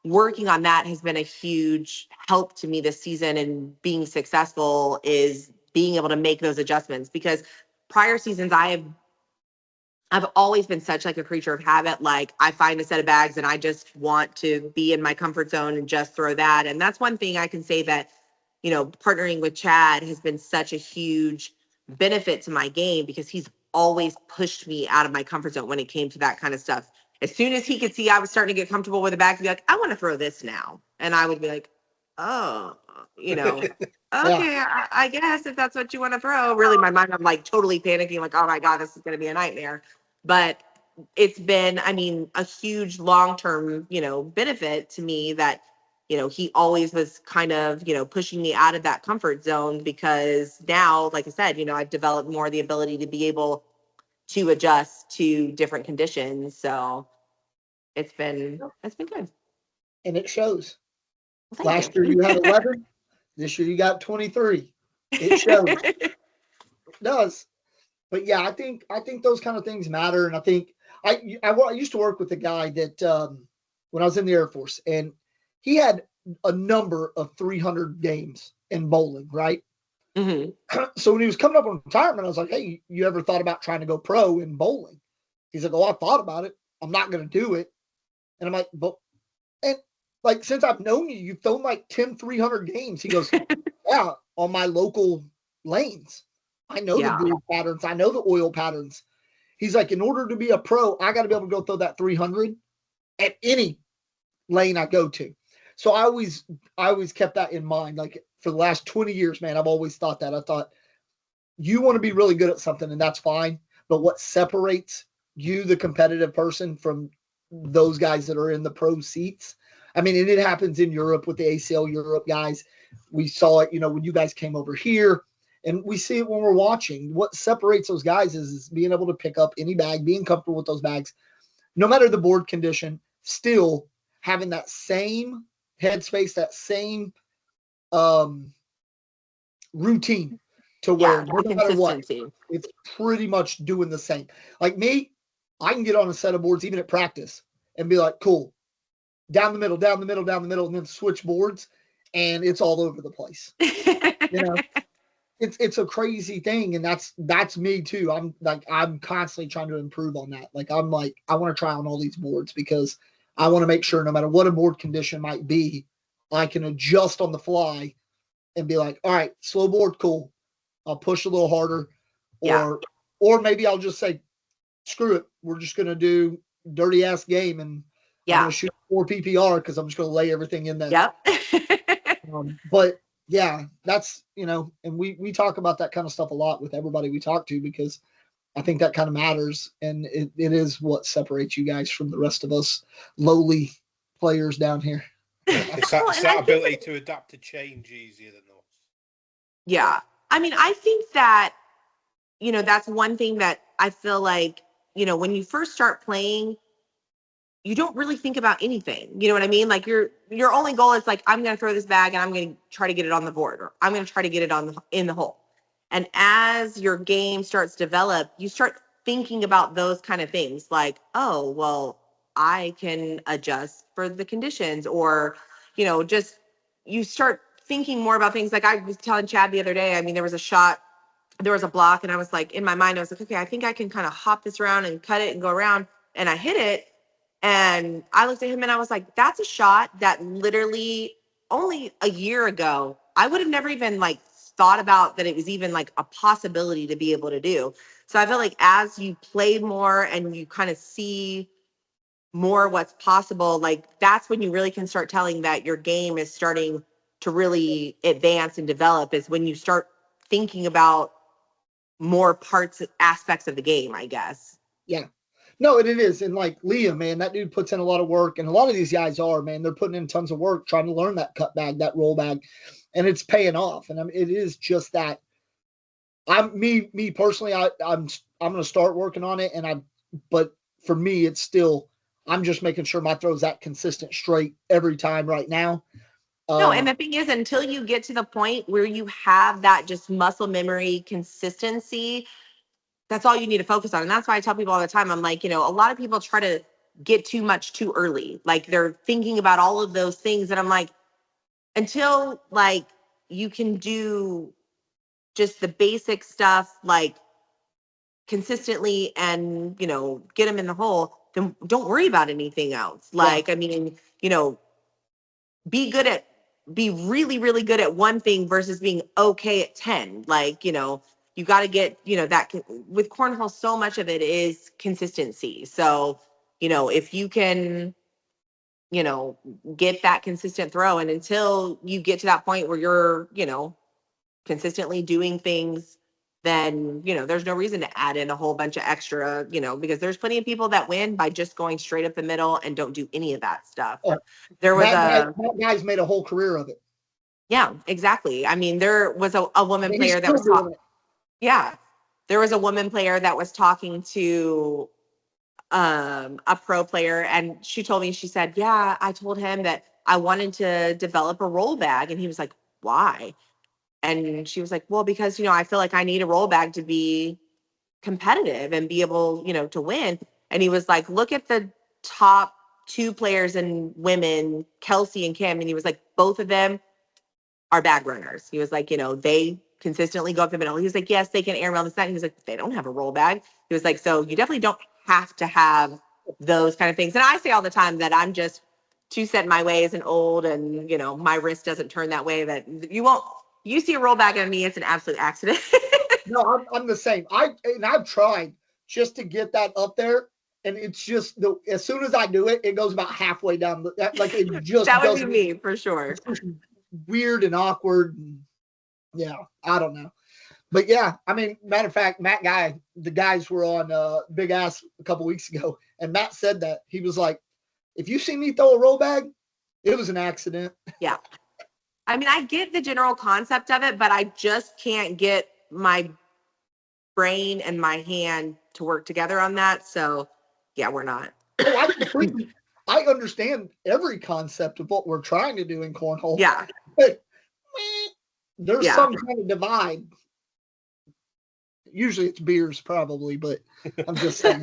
working on that has been a huge help to me this season, and being successful is being able to make those adjustments, because prior seasons I've always been such like a creature of habit. Like, I find a set of bags and I just want to be in my comfort zone and just throw that. And that's one thing I can say that, partnering with Chad has been such a huge benefit to my game, because he's always pushed me out of my comfort zone when it came to that kind of stuff. As soon as he could see I was starting to get comfortable with the bag, he'd be like, I want to throw this now. And I would be like, oh, okay, I guess if that's what you want to throw. Really, in my mind, I'm like totally panicking, like, oh my God, this is going to be a nightmare. But it's been, I mean, a huge long-term, benefit to me that, he always was kind of, pushing me out of that comfort zone, because now, like I said, I've developed more the ability to be able to adjust to different conditions. So it's been good. And it shows. Well, last year you had 11. This year you got 23. It shows. It does. But yeah, I think those kind of things matter. And I think I used to work with a guy that when I was in the Air Force, and he had a number of 300 games in bowling, right? Mm-hmm. So when he was coming up on retirement, I was like, hey, you ever thought about trying to go pro in bowling? He's like, oh, I thought about it. I'm not going to do it. And I'm like, but, and like, since I've known you, you've thrown like 10, 300 games. He goes, yeah, on my local lanes. I know the groove patterns. I know the oil patterns. He's like, in order to be a pro, I got to be able to go throw that 300 at any lane I go to. So I always kept that in mind. Like for the last 20 years, man, I've always thought that. I thought you want to be really good at something and that's fine. But what separates you, the competitive person, from those guys that are in the pro seats? I mean, and it happens in Europe with the ACL Europe guys. We saw it, when you guys came over here, and we see it when we're watching. What separates those guys is being able to pick up any bag, being comfortable with those bags, no matter the board condition, still having that same headspace, that same routine to where no matter what, it's pretty much doing the same. Like me, I can get on a set of boards even at practice and be like, cool, down the middle, down the middle, down the middle, and then switch boards, and it's all over the place. It's a crazy thing, and that's me too. I'm constantly trying to improve on that. Like I want to try on all these boards because I want to make sure no matter what a board condition might be, I can adjust on the fly and be like, all right, slow board, cool. I'll push a little harder, or maybe I'll just say, screw it. We're just gonna do dirty ass game, and I'm gonna shoot 4 PPR because I'm just gonna lay everything in there. Yep. But yeah, that's and we talk about that kind of stuff a lot with everybody we talk to because I think that kind of matters, and it is what separates you guys from the rest of us lowly players down here. It's that ability to adapt to change easier than us. Yeah. I mean, I think that, that's one thing that I feel like, when you first start playing, you don't really think about anything. You know what I mean? Like your only goal is like, I'm going to throw this bag and I'm going to try to get it on the board, or I'm going to try to get it in the hole. And as your game starts to develop, you start thinking about those kind of things like, oh, well, I can adjust for the conditions, or, just you start thinking more about things. Like I was telling Chad the other day, I mean, there was a block, and I was like, in my mind, I was like, okay, I think I can kind of hop this around and cut it and go around. And I hit it. And I looked at him and I was like, that's a shot that literally only a year ago, I would have never even like thought about that it was even like a possibility to be able to do. So I feel like as you play more and you kind of see more what's possible, like that's when you really can start telling that your game is starting to really advance and develop, is when you start thinking about more aspects of the game, I guess. Yeah. No, it is. And like Liam, man, that dude puts in a lot of work. And a lot of these guys are, man, they're putting in tons of work trying to learn that cut bag, that roll bag, and it's paying off. And I mean, it is just that me personally, I'm going to start working on it. But for me, it's still, I'm just making sure my throw's that consistent straight every time right now. No, and the thing is, until you get to the point where you have that just muscle memory consistency, that's all you need to focus on. And that's why I tell people all the time, I'm like, a lot of people try to get too much too early. Like they're thinking about all of those things. And I'm like, until like you can do just the basic stuff, like consistently and, get them in the hole, then don't worry about anything else. Like, I mean, be really, really good at one thing versus being okay at 10. Like, you got to get, that with cornhole, so much of it is consistency. So, if you can, get that consistent throw, and until you get to that point where you're, consistently doing things, then, there's no reason to add in a whole bunch of extra, because there's plenty of people that win by just going straight up the middle and don't do any of that stuff. There was that guy's made a whole career of it. Yeah, exactly. I mean, there was a woman player that was talking. Yeah. There was a woman player that was talking to a pro player, and she told me, she said, yeah, I told him that I wanted to develop a roll bag. And he was like, why? And she was like, well, because, I feel like I need a roll bag to be competitive and be able, to win. And he was like, look at the top two players and women, Kelsey and Kim, and he was like, both of them are bag runners. He was like, they consistently go up the middle. He was like, yes, they can airmail this, that. He was like, they don't have a roll bag. He was like, so you definitely don't have to have those kind of things. And I say all the time that I'm just too set in my ways and old, and my wrist doesn't turn that way, that you see a roll bag on me, it's an absolute accident. No, I'm the same. I've tried just to get that up there, and it's just as soon as I do it, it goes about halfway down. Like it just that would be me for sure. Weird and awkward. And yeah, I don't know. But yeah, I mean, matter of fact, the guys were on Big Ass a couple weeks ago, and Matt said that. He was like, if you see me throw a roll bag, it was an accident. Yeah. I mean, I get the general concept of it, but I just can't get my brain and my hand to work together on that. So yeah, we're not. I understand every concept of what we're trying to do in cornhole. Yeah. But there's some kind of divide. Usually it's beers probably, but I'm just saying.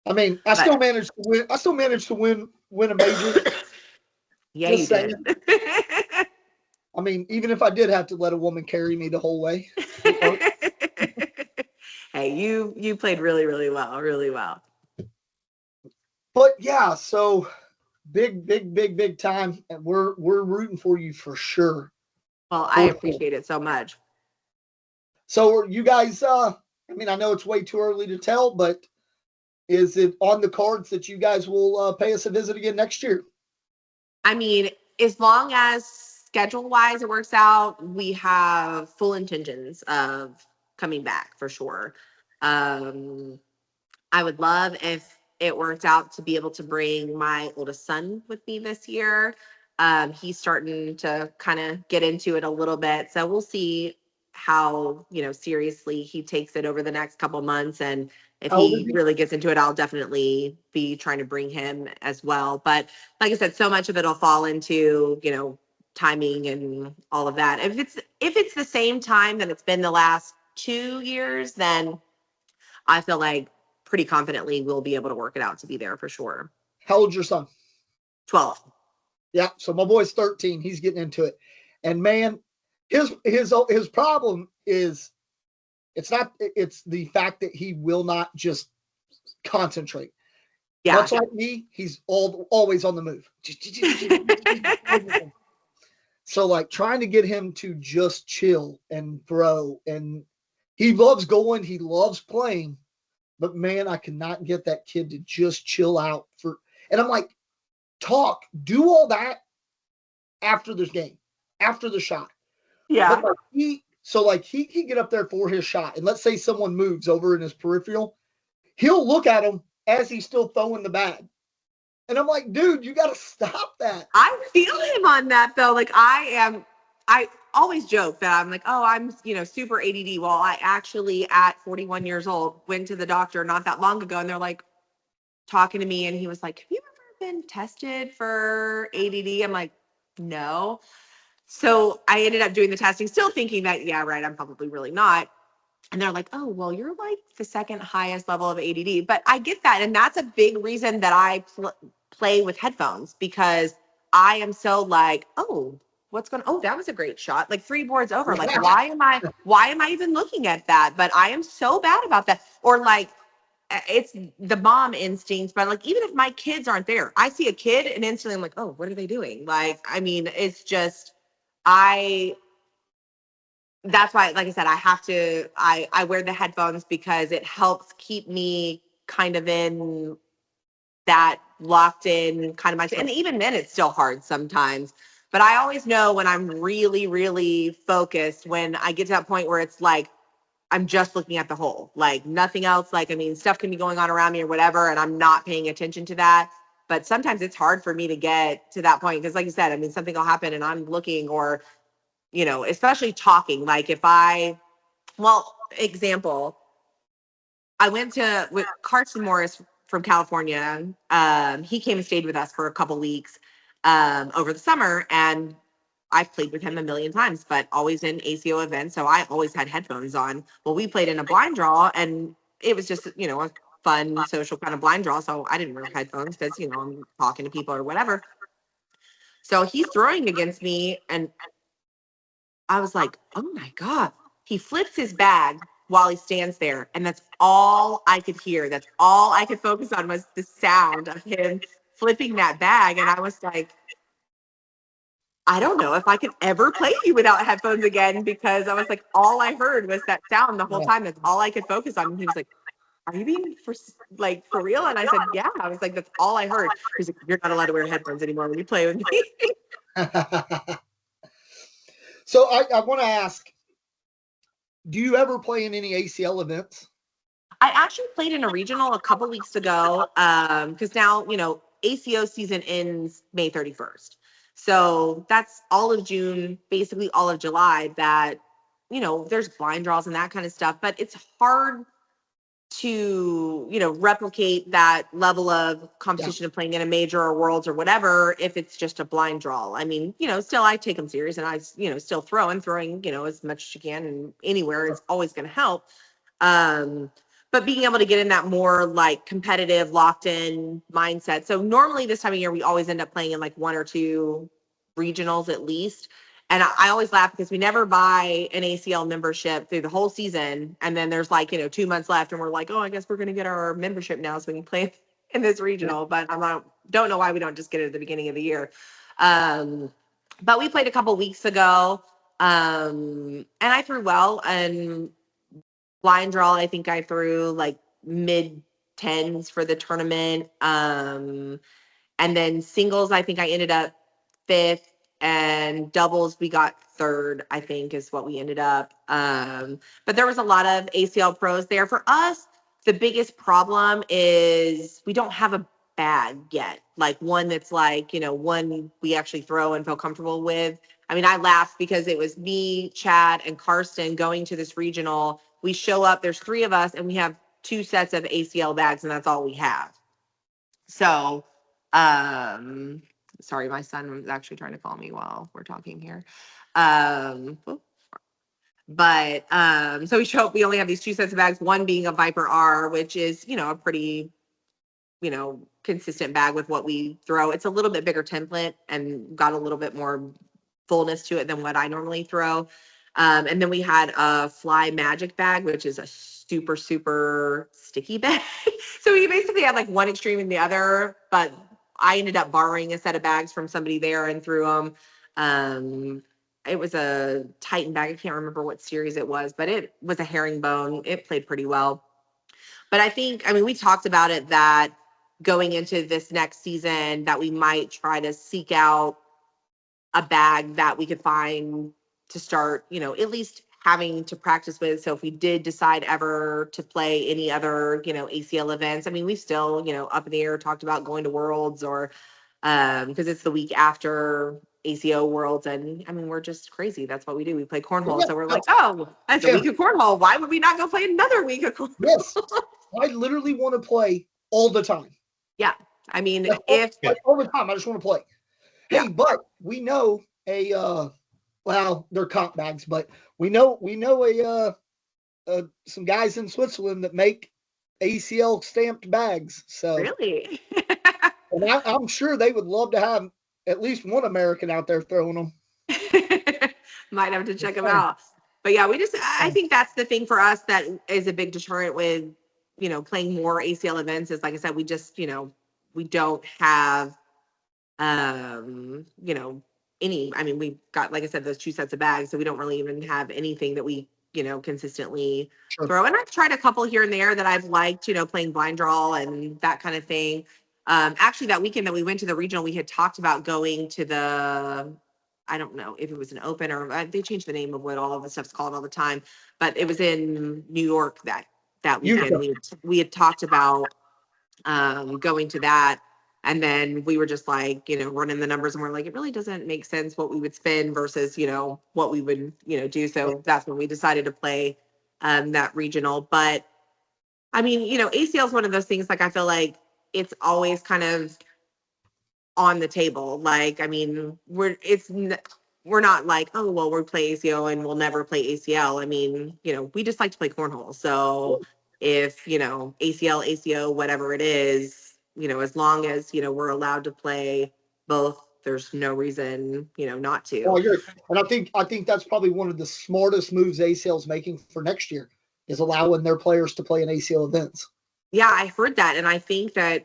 I mean, I still managed to win a major. Yeah, just you saying. Did. I mean, even if I did have to let a woman carry me the whole way. Hey, you played really, really well, really well. But yeah, so big time, and we're rooting for you for sure. Well, I appreciate it so much. So you guys, I mean, I know it's way too early to tell, but is it on the cards that you guys will pay us a visit again next year? I mean, as long as schedule-wise it works out, we have full intentions of coming back for sure. I would love if it worked out to be able to bring my oldest son with me this year. He's starting to kind of get into it a little bit. So we'll see how, seriously he takes it over the next couple months. And if he really gets into it, I'll definitely be trying to bring him as well. But like I said, so much of it'll fall into, timing and all of that. If it's the same time that it's been the last 2 years, then I feel like pretty confidently we'll be able to work it out to be there for sure. How old's your son? 12. Yeah, so my boy's 13. He's getting into it. And man, his problem is it's the fact that he will not just concentrate. Yeah. Much like me, he's always on the move. So like trying to get him to just chill and throw, and he loves going, he loves playing, but man, I cannot get that kid to just chill out and I'm like, do all that after this game, after the shot. Yeah. But he can get up there for his shot, and let's say someone moves over in his peripheral, he'll look at him as he's still throwing the bag. And I'm like, dude, you got to stop that. I feel him on that though. Like I always joke that I'm like, oh, I'm, super ADD. Well, I actually at 41 years old went to the doctor not that long ago, and they're like talking to me, and he was like, have you ever been tested for ADD? I'm like, no. So I ended up doing the testing, still thinking that, yeah, right, I'm probably really not. And they're like, oh, well, you're like the second highest level of ADD. But I get that. And that's a big reason that I play with headphones, because I am so like, oh, that was a great shot. Like 3 boards over. Like, why am I even looking at that? But I am so bad about that. Or like, it's the mom instinct, but like, even if my kids aren't there, I see a kid and instantly I'm like, oh, what are they doing? Like, I mean, it's just, that's why, like I said, I wear the headphones because it helps keep me kind of in that locked in kind of mindset. And even then it's still hard sometimes, but I always know when I'm really, really focused, when I get to that point where it's like, I'm just looking at the hole, like nothing else. Like, I mean, stuff can be going on around me or whatever, and I'm not paying attention to that. But sometimes it's hard for me to get to that point because, like you said, I mean, something will happen and I'm looking, or, especially talking. Like example, I went with Carson Morris from California. He came and stayed with us for a couple weeks over the summer, and I've played with him a million times, but always in ACO events. So I always had headphones on. Well, we played in a blind draw, and it was just, a fun social kind of blind draw. So I didn't wear headphones because, you know, I'm talking to people or whatever. So he's throwing against me and I was like, oh my God. He flips his bag while he stands there. And that's all I could hear. That's all I could focus on was the sound of him flipping that bag. And I was like, I don't know if I could ever play you without headphones again, because I was like, all I heard was that sound the whole time. That's all I could focus on. And he was like, are you being for real? And I said, yeah. I was like, that's all I heard. He's like, you're not allowed to wear headphones anymore when you play with me. So I want to ask, do you ever play in any ACL events? I actually played in a regional a couple weeks ago because now, you know, ACO season ends May 31st. So that's all of June, basically all of July that, you know, there's blind draws and that kind of stuff. But it's hard to, you know, replicate that level of competition of playing in a major or worlds or whatever if it's just a blind draw. I mean, you know, still I take them serious and I, you know, still throwing, you know, as much as you can and anywhere is always going to help. But being able to get in that more like competitive, locked in mindset. So normally this time of year, we always end up playing in like 1 or 2 regionals at least. And I always laugh because we never buy an ACL membership through the whole season. And then there's like, you know, 2 months left and we're like, oh, I guess we're going to get our membership now so we can play in this regional. But don't know why we don't just get it at the beginning of the year. But we played a couple weeks ago and I threw well. And blind draw, I think I threw like mid 10s for the tournament. And then singles, I think I ended up 5th, and doubles we got 3rd, I think is what we ended up. But there was a lot of ACL pros there. For us, the biggest problem is we don't have a bag yet, like one that's like, you know, one we actually throw and feel comfortable with. I mean, I laughed because it was me, Chad, and Karsten going to this regional. We show up, there's 3 of us, and we have 2 sets of ACL bags, and that's all we have. So, sorry, my son was actually trying to call me while we're talking here. So we show up, we only have these 2 sets of bags, one being a Viper R, which is, you know, a pretty, you know, consistent bag with what we throw. It's a little bit bigger template and got a little bit more fullness to it than what I normally throw. And then we had a Fly Magic bag, which is a super, super sticky bag. So we basically had like one extreme and the other, but I ended up borrowing a set of bags from somebody there and threw them. It was a Titan bag. I can't remember what series it was, but it was a herringbone. It played pretty well. But I think, I mean, we talked about it that going into this next season that we might try to seek out a bag that we could find to start, you know, at least having to practice with. So if we did decide ever to play any other, you know, ACL events, I mean, we still, you know, up in the air talked about going to Worlds or because it's the week after ACO Worlds. And I mean, we're just crazy. That's what we do. We play cornhole. So we're like, oh, that's a week of cornhole. Why would we not go play another week of cornhole? Yes. I literally want to play all the time. Yeah. I mean, all the time, I just want to play. Hey, but we know well, they're comp bags, but we know some guys in Switzerland that make ACL stamped bags. So really, and I'm sure they would love to have at least one American out there throwing them. Might have to check them out. But yeah, I think that's the thing for us that is a big deterrent with, you know, playing more ACL events is, like I said, we just, you know, we don't have, you know, I mean, we've got, like I said, those 2 sets of bags, so we don't really even have anything that we, you know, consistently throw. And I've tried a couple here and there that I've liked, you know, playing blind draw and that kind of thing. Actually, that weekend that we went to the regional, we had talked about going to I don't know if it was an open or they changed the name of what all of the stuff's called all the time, but it was in New York that weekend. We had talked about going to that. And then we were just like, you know, running the numbers and we're like, it really doesn't make sense what we would spend versus, you know, what we would, you know, do. So that's when we decided to play that regional. But I mean, you know, ACL is one of those things, like, I feel like it's always kind of on the table. Like, I mean, we're not like, oh, well, we play ACO and we'll never play ACL. I mean, you know, we just like to play cornhole. So if, ACL, ACO, whatever it is, as long as, we're allowed to play both, there's no reason, not to. Well, and I think that's probably one of the smartest moves ACL's making for next year is allowing their players to play in ACL events. Yeah, I heard that. And I think that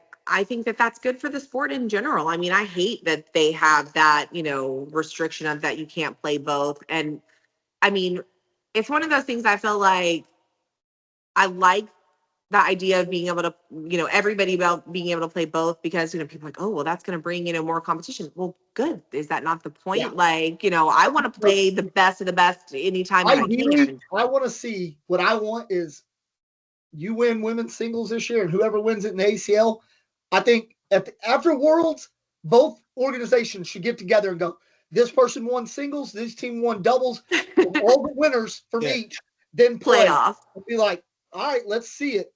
that's good for the sport in general. I mean, I hate that they have that, restriction of that you can't play both. And I mean, it's one of those things I feel like I like the idea of being able to, everybody about being able to play both because, people are like, oh, well, that's going to bring, more competition. Well, good. Is that not the point? Yeah. Like, I want to play the best of the best anytime I can. I want to see, what I want is you win women's singles this year and whoever wins it in the ACL, I think after Worlds, both organizations should get together and go, this person won singles, this team won doubles, all the winners from each, then play. Playoff. Be like, all right, let's see it.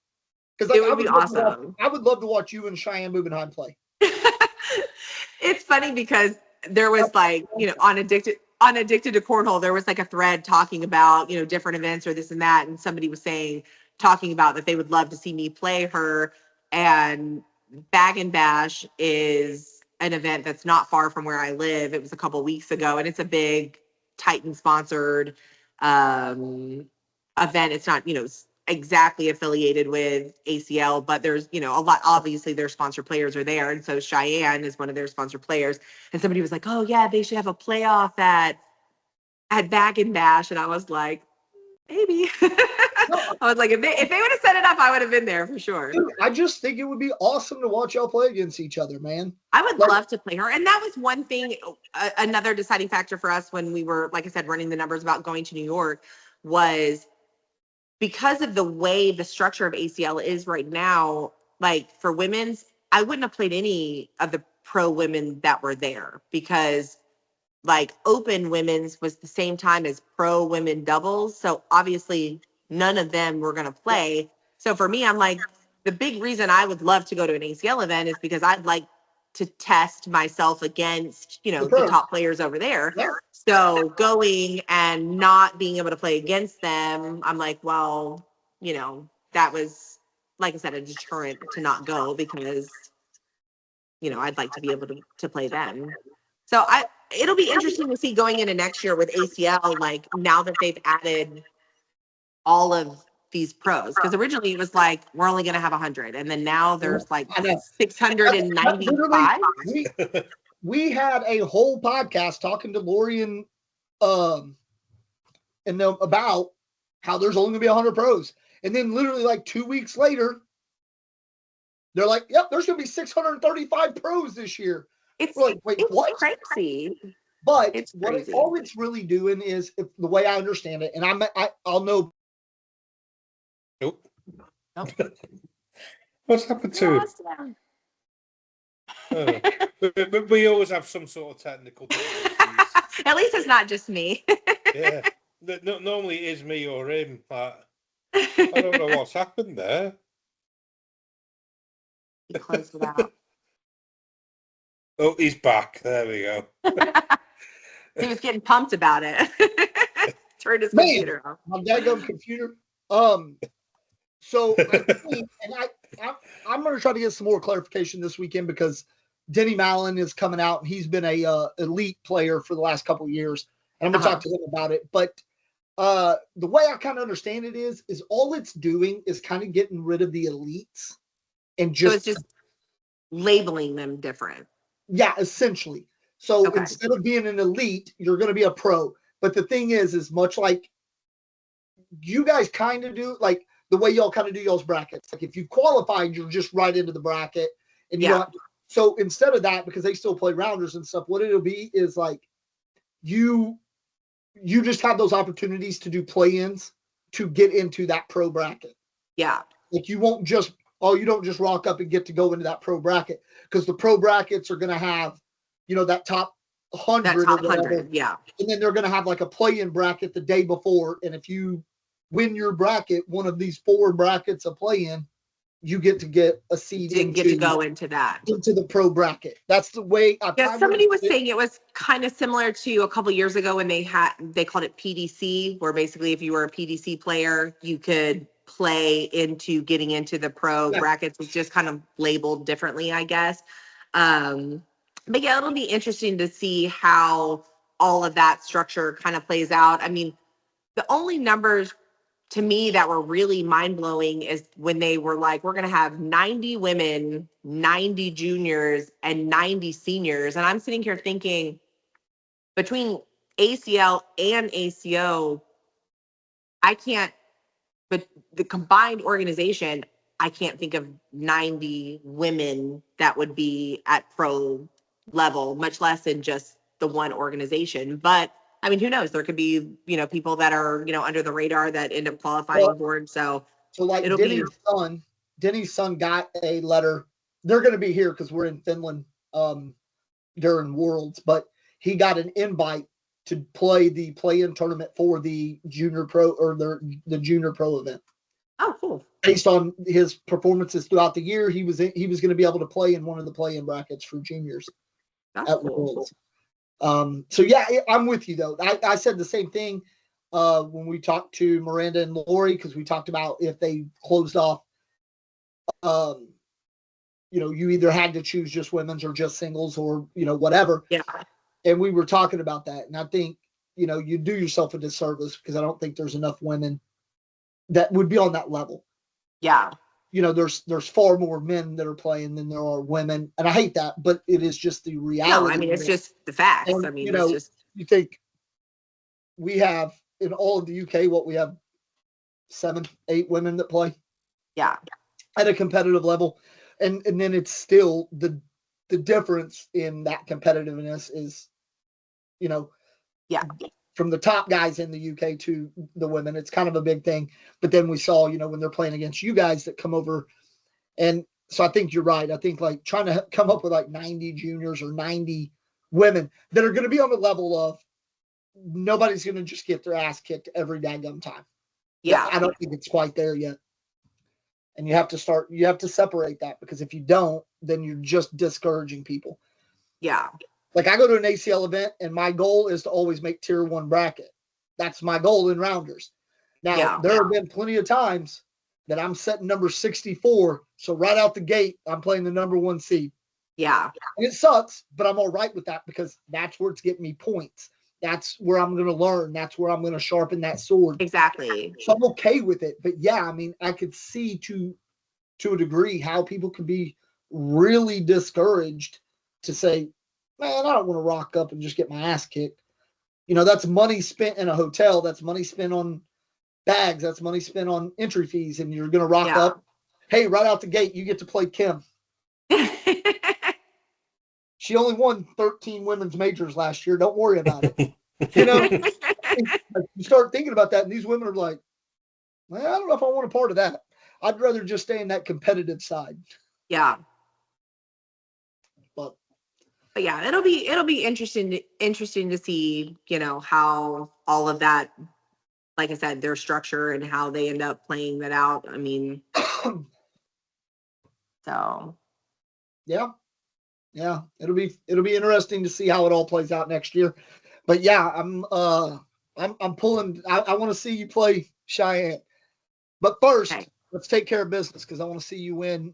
Because it would be awesome. I would love to watch you and Cheyenne Bubenheim play. It's funny because there was like, on Addicted to Cornhole, there was like a thread talking about, different events or this and that. And somebody was talking about that they would love to see me play her. And Bag and Bash is an event that's not far from where I live. It was a couple weeks ago, and it's a big Titan sponsored event. It's not, exactly affiliated with ACL, but there's, a lot, obviously their sponsor players are there. And so Cheyenne is one of their sponsor players. And somebody was like, oh yeah, they should have a playoff at Bag and Bash. And I was like, maybe. I was like, if they would have set it up, I would have been there for sure. Dude, I just think it would be awesome to watch y'all play against each other, man. I would love to play her. And that was one thing, another deciding factor for us when we were, like I said, running the numbers about going to New York was because of the way the structure of ACL is right now, like for women's, I wouldn't have played any of the pro women that were there because like open women's was the same time as pro women doubles. So obviously none of them were going to play. So for me, I'm like, the big reason I would love to go to an ACL event is because I'd like to test myself against, the top players over there. Yeah. So going and not being able to play against them, I'm like, well, that was, like I said, a deterrent to not go because, I'd like to be able to play them. So it'll be interesting to see going into next year with ACL, like now that they've added all of these pros, because originally it was like, we're only going to have 100. And then now there's like 695. We had a whole podcast talking to Lori and them about how there's only gonna be 100 pros. And then literally like 2 weeks later, they're like, yep, there's gonna be 635 pros this year. It's like, wait, it's what? Crazy. But it's crazy. all it's really doing is, if the way I understand it, and I'll know. Nope. What's happened to it? We always have some sort of technical difficulties. At least it's not just me. Yeah. Normally it is me or him, but I don't know what's happened there. He closed it out. Oh, he's back. There we go. He was getting pumped about it. Turned his computer off. My daggum computer. So I'm going to try to get some more clarification this weekend because Denny Mallon is coming out and he's been a elite player for the last couple of years. And I'm going to talk to him about it. But the way I kind of understand it is all it's doing is kind of getting rid of the elites and so it's just labeling them different. Yeah, essentially. So instead of being an elite, you're going to be a pro. But the thing is much like you guys kind of do, like the way y'all kind of do y'all's brackets. Like if you qualified, you're just right into the bracket. And you don't. So instead of that, because they still play rounders and stuff, what it'll be is like you just have those opportunities to do play-ins to get into that pro bracket. Yeah. Like you don't just rock up and get to go into that pro bracket because the pro brackets are going to have, that top 100. That top 100, yeah. And then they're going to have like a play-in bracket the day before. And if you win your bracket, one of these 4 brackets of play-in, you get a seed to go into the pro bracket. That's the way. Somebody was saying it was kind of similar to a couple years ago when they called it PDC, where basically if you were a PDC player, you could play into getting into the pro brackets. It's just kind of labeled differently, I guess. But yeah, it'll be interesting to see how all of that structure kind of plays out. I mean, the only numbers to me that were really mind-blowing is when they were like, we're going to have 90 women, 90 juniors, and 90 seniors. And I'm sitting here thinking, between ACL and ACO, I can't, but the combined organization, I can't think of 90 women that would be at pro level, much less in just the one organization. But I mean, who knows? There could be, people that are, under the radar that end up qualifying for it. So like Denny's son got a letter. They're going to be here because we're in Finland during Worlds, but he got an invite to play the play-in tournament for the junior pro or the junior pro event. Oh, cool. Based on his performances throughout the year, he was going to be able to play in one of the play-in brackets for juniors at Worlds. So yeah, I'm with you though. I said the same thing when we talked to Miranda and Lori, because we talked about if they closed off, you either had to choose just women's or just singles or, whatever. Yeah. And we were talking about that. And I think, you do yourself a disservice because I don't think there's enough women that would be on that level. Yeah. There's far more men that are playing than there are women. And I hate that, but it is just the reality. No, I mean, it's just the facts. And, I mean, it's just. You think we have in all of the UK, we have 7, 8 women that play. Yeah. At a competitive level. And then it's still the difference in that competitiveness is, yeah, from the top guys in the UK to the women, it's kind of a big thing. But then we saw, when they're playing against you guys that come over. And so I think you're right. I think like trying to come up with like 90 juniors or 90 women that are going to be on the level of nobody's going to just get their ass kicked every daggum time. Yeah. I don't think it's quite there yet. And you have to separate that, because if you don't, then you're just discouraging people. Yeah. Like I go to an ACL event and my goal is to always make tier 1 bracket. That's my goal in rounders. Now, there have been plenty of times that I'm setting number 64. So right out the gate, I'm playing the number 1 seed. Yeah. And it sucks, but I'm all right with that because that's where it's getting me points. That's where I'm going to learn. That's where I'm going to sharpen that sword. Exactly. So I'm okay with it. But yeah, I mean, I could see to a degree how people could be really discouraged to say, man, I don't want to rock up and just get my ass kicked. That's money spent in a hotel. That's money spent on bags. That's money spent on entry fees. And you're going to rock up. Hey, right out the gate, you get to play Kim. She only won 13 women's majors last year. Don't worry about it. You start thinking about that, and these women are like, well, I don't know if I want a part of that. I'd rather just stay in that competitive side. Yeah. But yeah, it'll be interesting to see, how all of that, like I said, their structure and how they end up playing that out. I mean, so yeah, it'll be interesting to see how it all plays out next year. But yeah, I'm pulling. I want to see you play Cheyenne. But first, let's take care of business because I want to see you win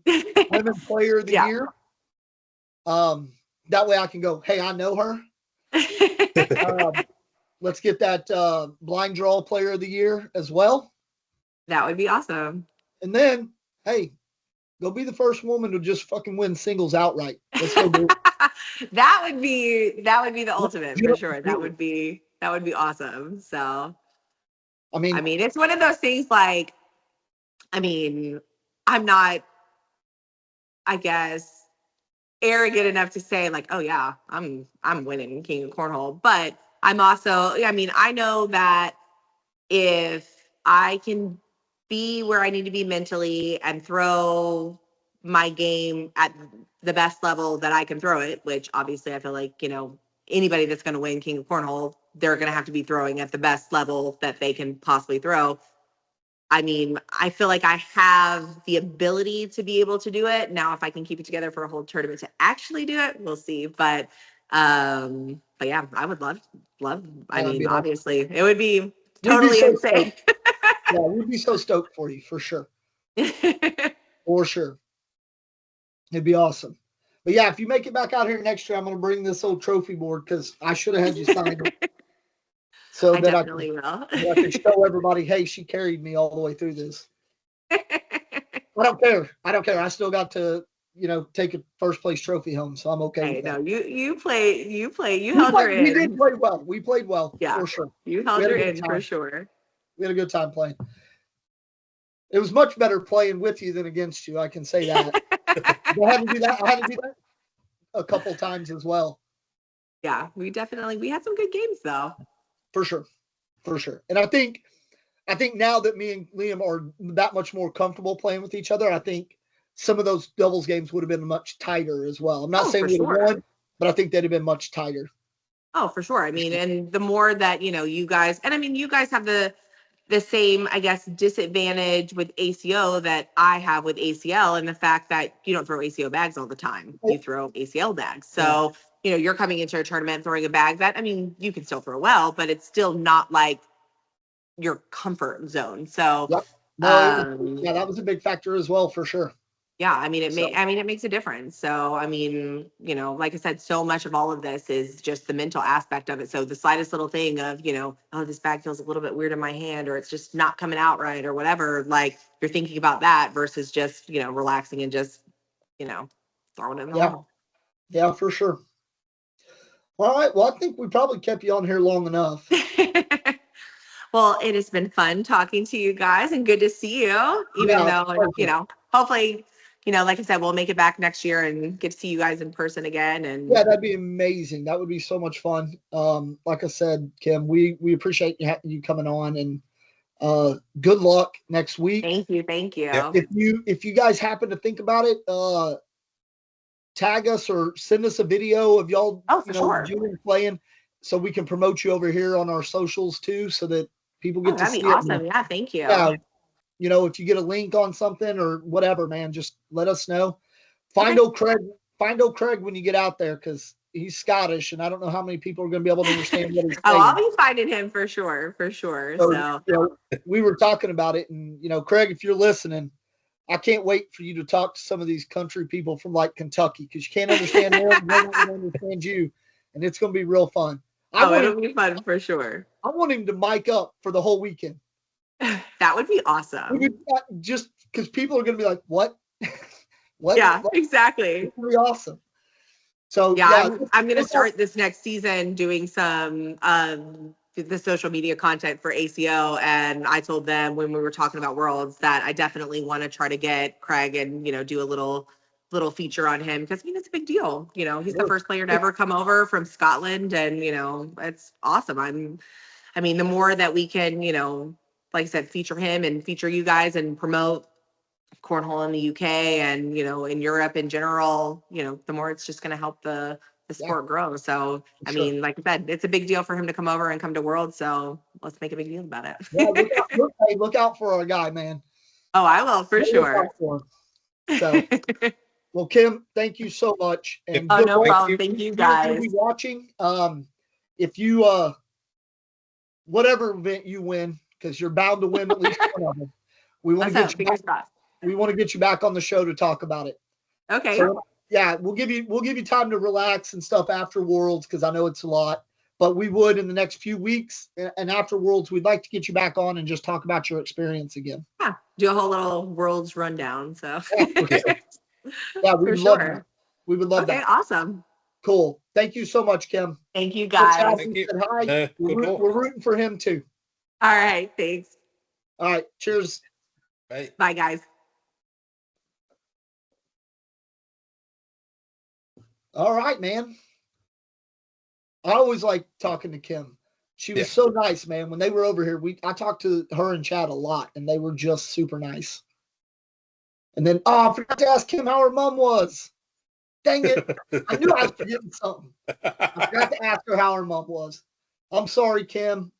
Women's Player of the Year. That way I can go, hey, I know her. Let's get that blind draw Player of the Year as well. That would be awesome. And then, hey, go be the first woman to just fucking win singles outright. Let's go do it. That would be the ultimate for sure. That would be awesome. So, I mean, it's one of those things like, I'm not, I guess, arrogant enough to say like, oh yeah, I'm winning King of Cornhole. But I'm also, I know that if I can be where I need to be mentally and throw my game at the best level that I can throw it, which obviously I feel like, anybody that's going to win King of Cornhole, they're going to have to be throwing at the best level that they can possibly throw. I feel like I have the ability to be able to do it. Now, if I can keep it together for a whole tournament to actually do it, we'll see. But yeah, I would love. Obviously, it would be totally insane. we'd be so stoked for you for sure. For sure. It'd be awesome. But yeah, if you make it back out here next year, I'm going to bring this old trophy board because I should have had you sign it. So I that definitely will. I can show everybody, hey, she carried me all the way through this. I don't care. I still got to, take a first place trophy home, so I'm okay Hey, with that. no, you held your We did end. play well. We played well, Yeah, for sure. you held We had a your good end for time. sure. We had a good time playing. It was much better playing with you than against you. I can say that. I had to do that a couple times as well. Yeah, we had some good games though. For sure. And I think now that me and Liam are that much more comfortable playing with each other, I think some of those doubles games would have been much tighter as well. I'm not saying we would have won, but I think they'd have been much tighter. Oh, for sure. I mean, and the more that, you guys, and I mean, you guys have the same, I guess, disadvantage with ACO that I have with ACL, and the fact that you don't throw ACO bags all the time. You throw ACL bags. So, you're coming into a tournament throwing a bag that, I mean, you can still throw well, but it's still not like your comfort zone. So, yep. No, that was a big factor as well, for sure. Yeah, I mean, it makes a difference. So, I mean, like I said, so much of all of this is just the mental aspect of it. So the slightest little thing of, oh, this bag feels a little bit weird in my hand, or it's just not coming out right, or whatever, like you're thinking about that versus just, relaxing and just, throwing it in the hole. Yeah, for sure. All right. Well, I think we probably kept you on here long enough. Well, it has been fun talking to you guys and good to see you, even though, hopefully, like I said, we'll make it back next year and get to see you guys in person again. And yeah, that'd be amazing. That would be so much fun. Like I said, Kim, we appreciate you coming on, and good luck next week. Thank you. Yeah. If you guys happen to think about it, tag us or send us a video of y'all, doing playing, so we can promote you over here on our socials too, so that people get to see it. That'd be awesome. Yeah, thank you. Yeah, if you get a link on something or whatever, man, just let us know. Find old Craig when you get out there, because he's Scottish, and I don't know how many people are going to be able to understand what he's saying. I'll be finding him for sure. So we were talking about it, and Craig, if you're listening, I can't wait for you to talk to some of these country people from like Kentucky, because you can't understand them, they're not going to understand you, and it's going to be real fun. It'll be fun for sure. I want him to mic up for the whole weekend. That would be awesome. Just because people are going to be like, what? What? Yeah, exactly. It's going to be awesome. So I'm going to start this next season doing some the social media content for ACO, and I told them when we were talking about Worlds that I definitely want to try to get Craig and do a little feature on him, because it's a big deal. He's the first player to ever come over from Scotland, and it's awesome. The more that we can like I said, feature him and feature you guys and promote cornhole in the UK and in Europe in general, the more it's just going to help the sport grow. So like I said, it's a big deal for him to come over and come to Worlds, so let's make a big deal about it. Yeah, look out for our guy, man. Oh, I will for sure. So well, Kim, thank you so much. And no problem. Thank you guys. If you'll be watching, if you whatever event you win, because you're bound to win at least one of them, we want to get you back. We want to get you back on the show to talk about it. Okay. So, yeah, we'll give you time to relax and stuff after Worlds, because I know it's a lot. But we would, in the next few weeks and after Worlds, we'd like to get you back on and just talk about your experience again. Yeah, do a whole little Worlds rundown. So yeah, we would love that. We would love that. Okay, awesome. Cool. Thank you so much, Kim. Thank you, guys. Thank you. Said hi. We're rooting for him too. All right, thanks. All right, cheers. Bye, guys. All right, man. I always like talking to Kim. She was so nice, man. When they were over here, I talked to her and Chad a lot, and they were just super nice. And then, I forgot to ask Kim how her mom was. Dang it. I knew I was forgetting something. I forgot to ask her how her mom was. I'm sorry, Kim.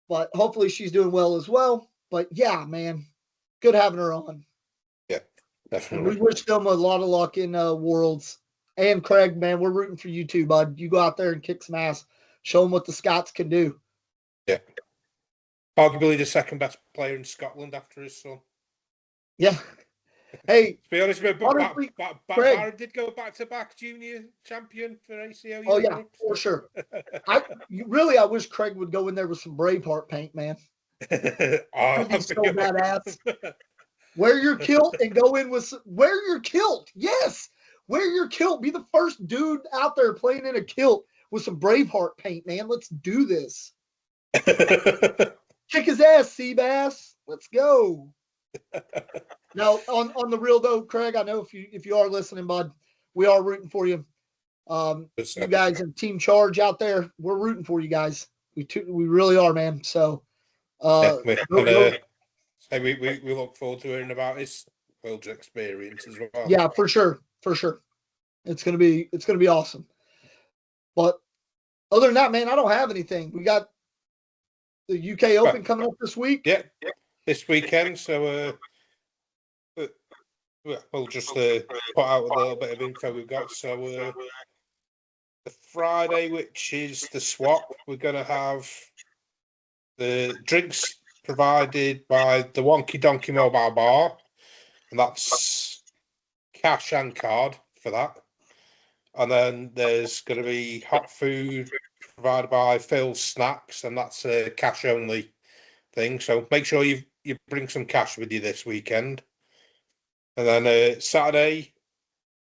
But hopefully she's doing well as well. But yeah, man, good having her on. Yeah, definitely. And we wish them a lot of luck in Worlds. And Craig, man, we're rooting for you too, bud. You go out there and kick some ass. Show them what the Scots can do. Yeah. Arguably the second best player in Scotland after his son. Yeah. Hey, to be honest, but honestly, Barry did go back-to-back junior champion for ACL Europe. Oh yeah, for sure. I wish Craig would go in there with some Braveheart paint, man. That'd be so badass. Wear your kilt and go in with wear your kilt. Yes, wear your kilt. Be the first dude out there playing in a kilt with some Braveheart paint, man. Let's do this. Kick his ass, Seabass. Let's go. Now, on the real though, Craig, I know if you are listening, bud, we are rooting for you. You guys in Team Charge out there, we're rooting for you guys. We really are, man. So, we look forward to hearing about his world's experience as well. Yeah, for sure. It's gonna be awesome. But other than that, man, I don't have anything. We got the UK Open coming up this week. Yeah, this weekend. So we'll just put out a little bit of info we've got. So the Friday, which is the swap, we're going to have the drinks provided by the Wonky Donkey Mobile Bar, and that's cash and card for that. And then there's going to be hot food provided by Phil's Snacks, and that's a cash only thing. So make sure you bring some cash with you this weekend. And then Saturday,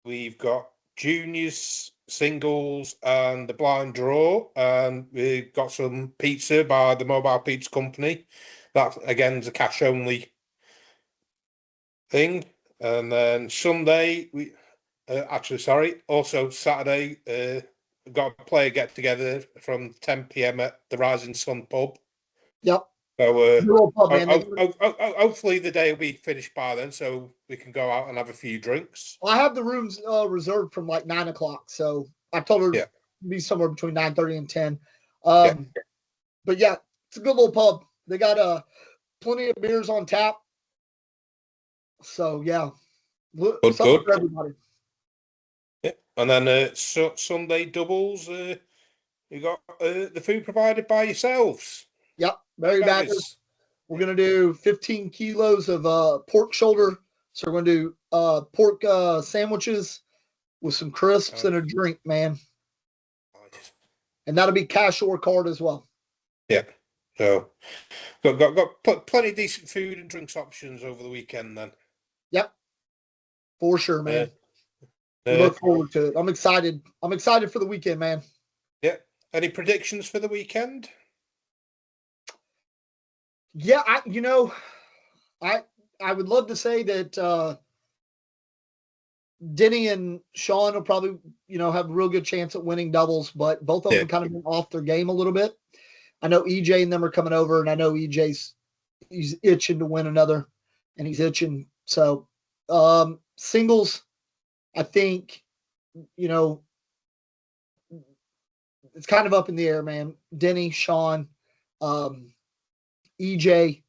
we've got juniors, singles, and the blind draw. And we've got some pizza by the Mobile Pizza Company. That, again, is a cash-only thing. And then Sunday, also Saturday, we've got a player get-together from 10 p.m. at the Rising Sun pub. Yep. So hopefully the day will be finished by then, so we can go out and have a few drinks. I have the rooms reserved from like 9 o'clock, so I told her to be somewhere between 9:30 and 10. But yeah, it's a good little pub. They got plenty of beers on tap. So yeah, good for everybody. Yeah, and then Sunday doubles. You got the food provided by yourselves. Yep, Mary Baggers. We're going to do 15 kilos of pork shoulder. So we're going to do pork sandwiches with some crisps and a drink, man. Nice. And that'll be cash or card as well. Yeah. So got plenty of decent food and drinks options over the weekend then. Yep. For sure, man. We look forward to it. I'm excited. I'm excited for the weekend, man. Yeah. Any predictions for the weekend? Yeah, I would love to say that Denny and Sean will probably, have a real good chance at winning doubles, but both of them kind of been off their game a little bit. I know EJ and them are coming over, and I know he's itching to win another, and he's itching. So singles, I think, it's kind of up in the air, man. Denny, Sean, EJ,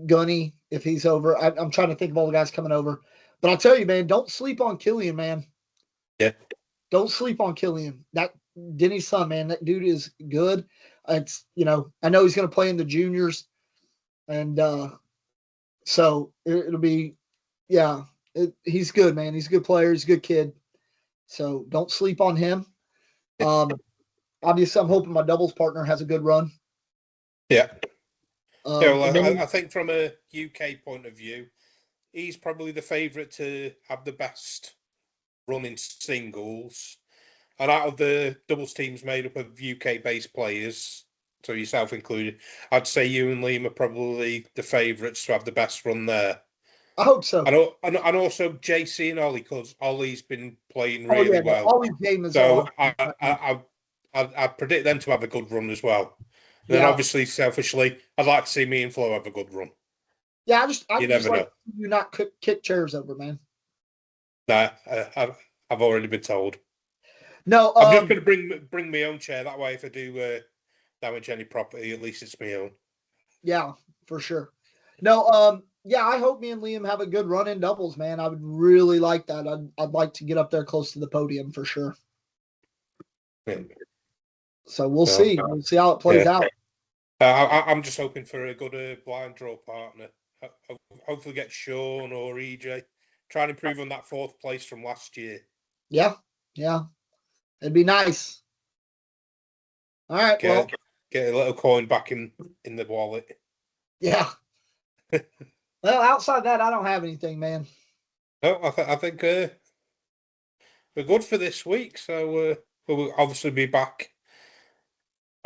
Gunny, if he's over. I'm trying to think of all the guys coming over. But I'll tell you, man, don't sleep on Killian, man. Yeah. Don't sleep on Killian. That Denny's son, man, that dude is good. It's, I know he's going to play in the juniors. And so it'll be, he's good, man. He's a good player. He's a good kid. So don't sleep on him. Obviously, I'm hoping my doubles partner has a good run. Yeah. I think from a UK point of view, he's probably the favourite to have the best run in singles. And out of the doubles teams made up of UK-based players, so yourself included, I'd say you and Liam are probably the favourites to have the best run there. I hope so. And also JC and Ollie, because Ollie's been playing really well. Ollie's game is so I predict them to have a good run as well. And then obviously, selfishly, I'd like to see me and Flo have a good run. Yeah, I just like you not kick chairs over, man. Nah, I've already been told. No, I'm just going to bring my own chair. That way, if I do damage any property, at least it's my own. Yeah, for sure. No, I hope me and Liam have a good run in doubles, man. I would really like that. I'd like to get up there close to the podium for sure. Yeah. So we'll see. We'll see how it plays out. I'm just hoping for a good blind draw partner. Hopefully get Sean or EJ. Try and improve on that 4th place from last year. Yeah. It'd be nice. All right. Get a little coin back in the wallet. Yeah. Well, outside that, I don't have anything, man. No, I think we're good for this week. So we'll obviously be back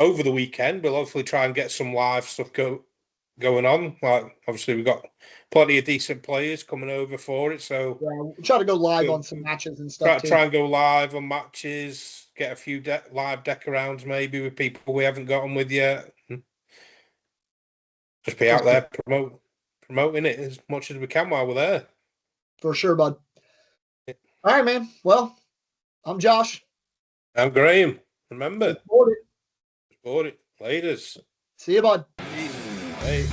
over the weekend. We'll hopefully try and get some live stuff going on. Like, obviously, we've got plenty of decent players coming over for it. So yeah, we'll try to go live on some matches and stuff. Try and go live on matches. Get a few live deck arounds maybe with people we haven't got on with yet. Just be out there promoting it as much as we can while we're there. For sure, bud. All right, man. Well, I'm Josh. I'm Graham. Remember, Support it. support it. Laters. See you, bud. Hey.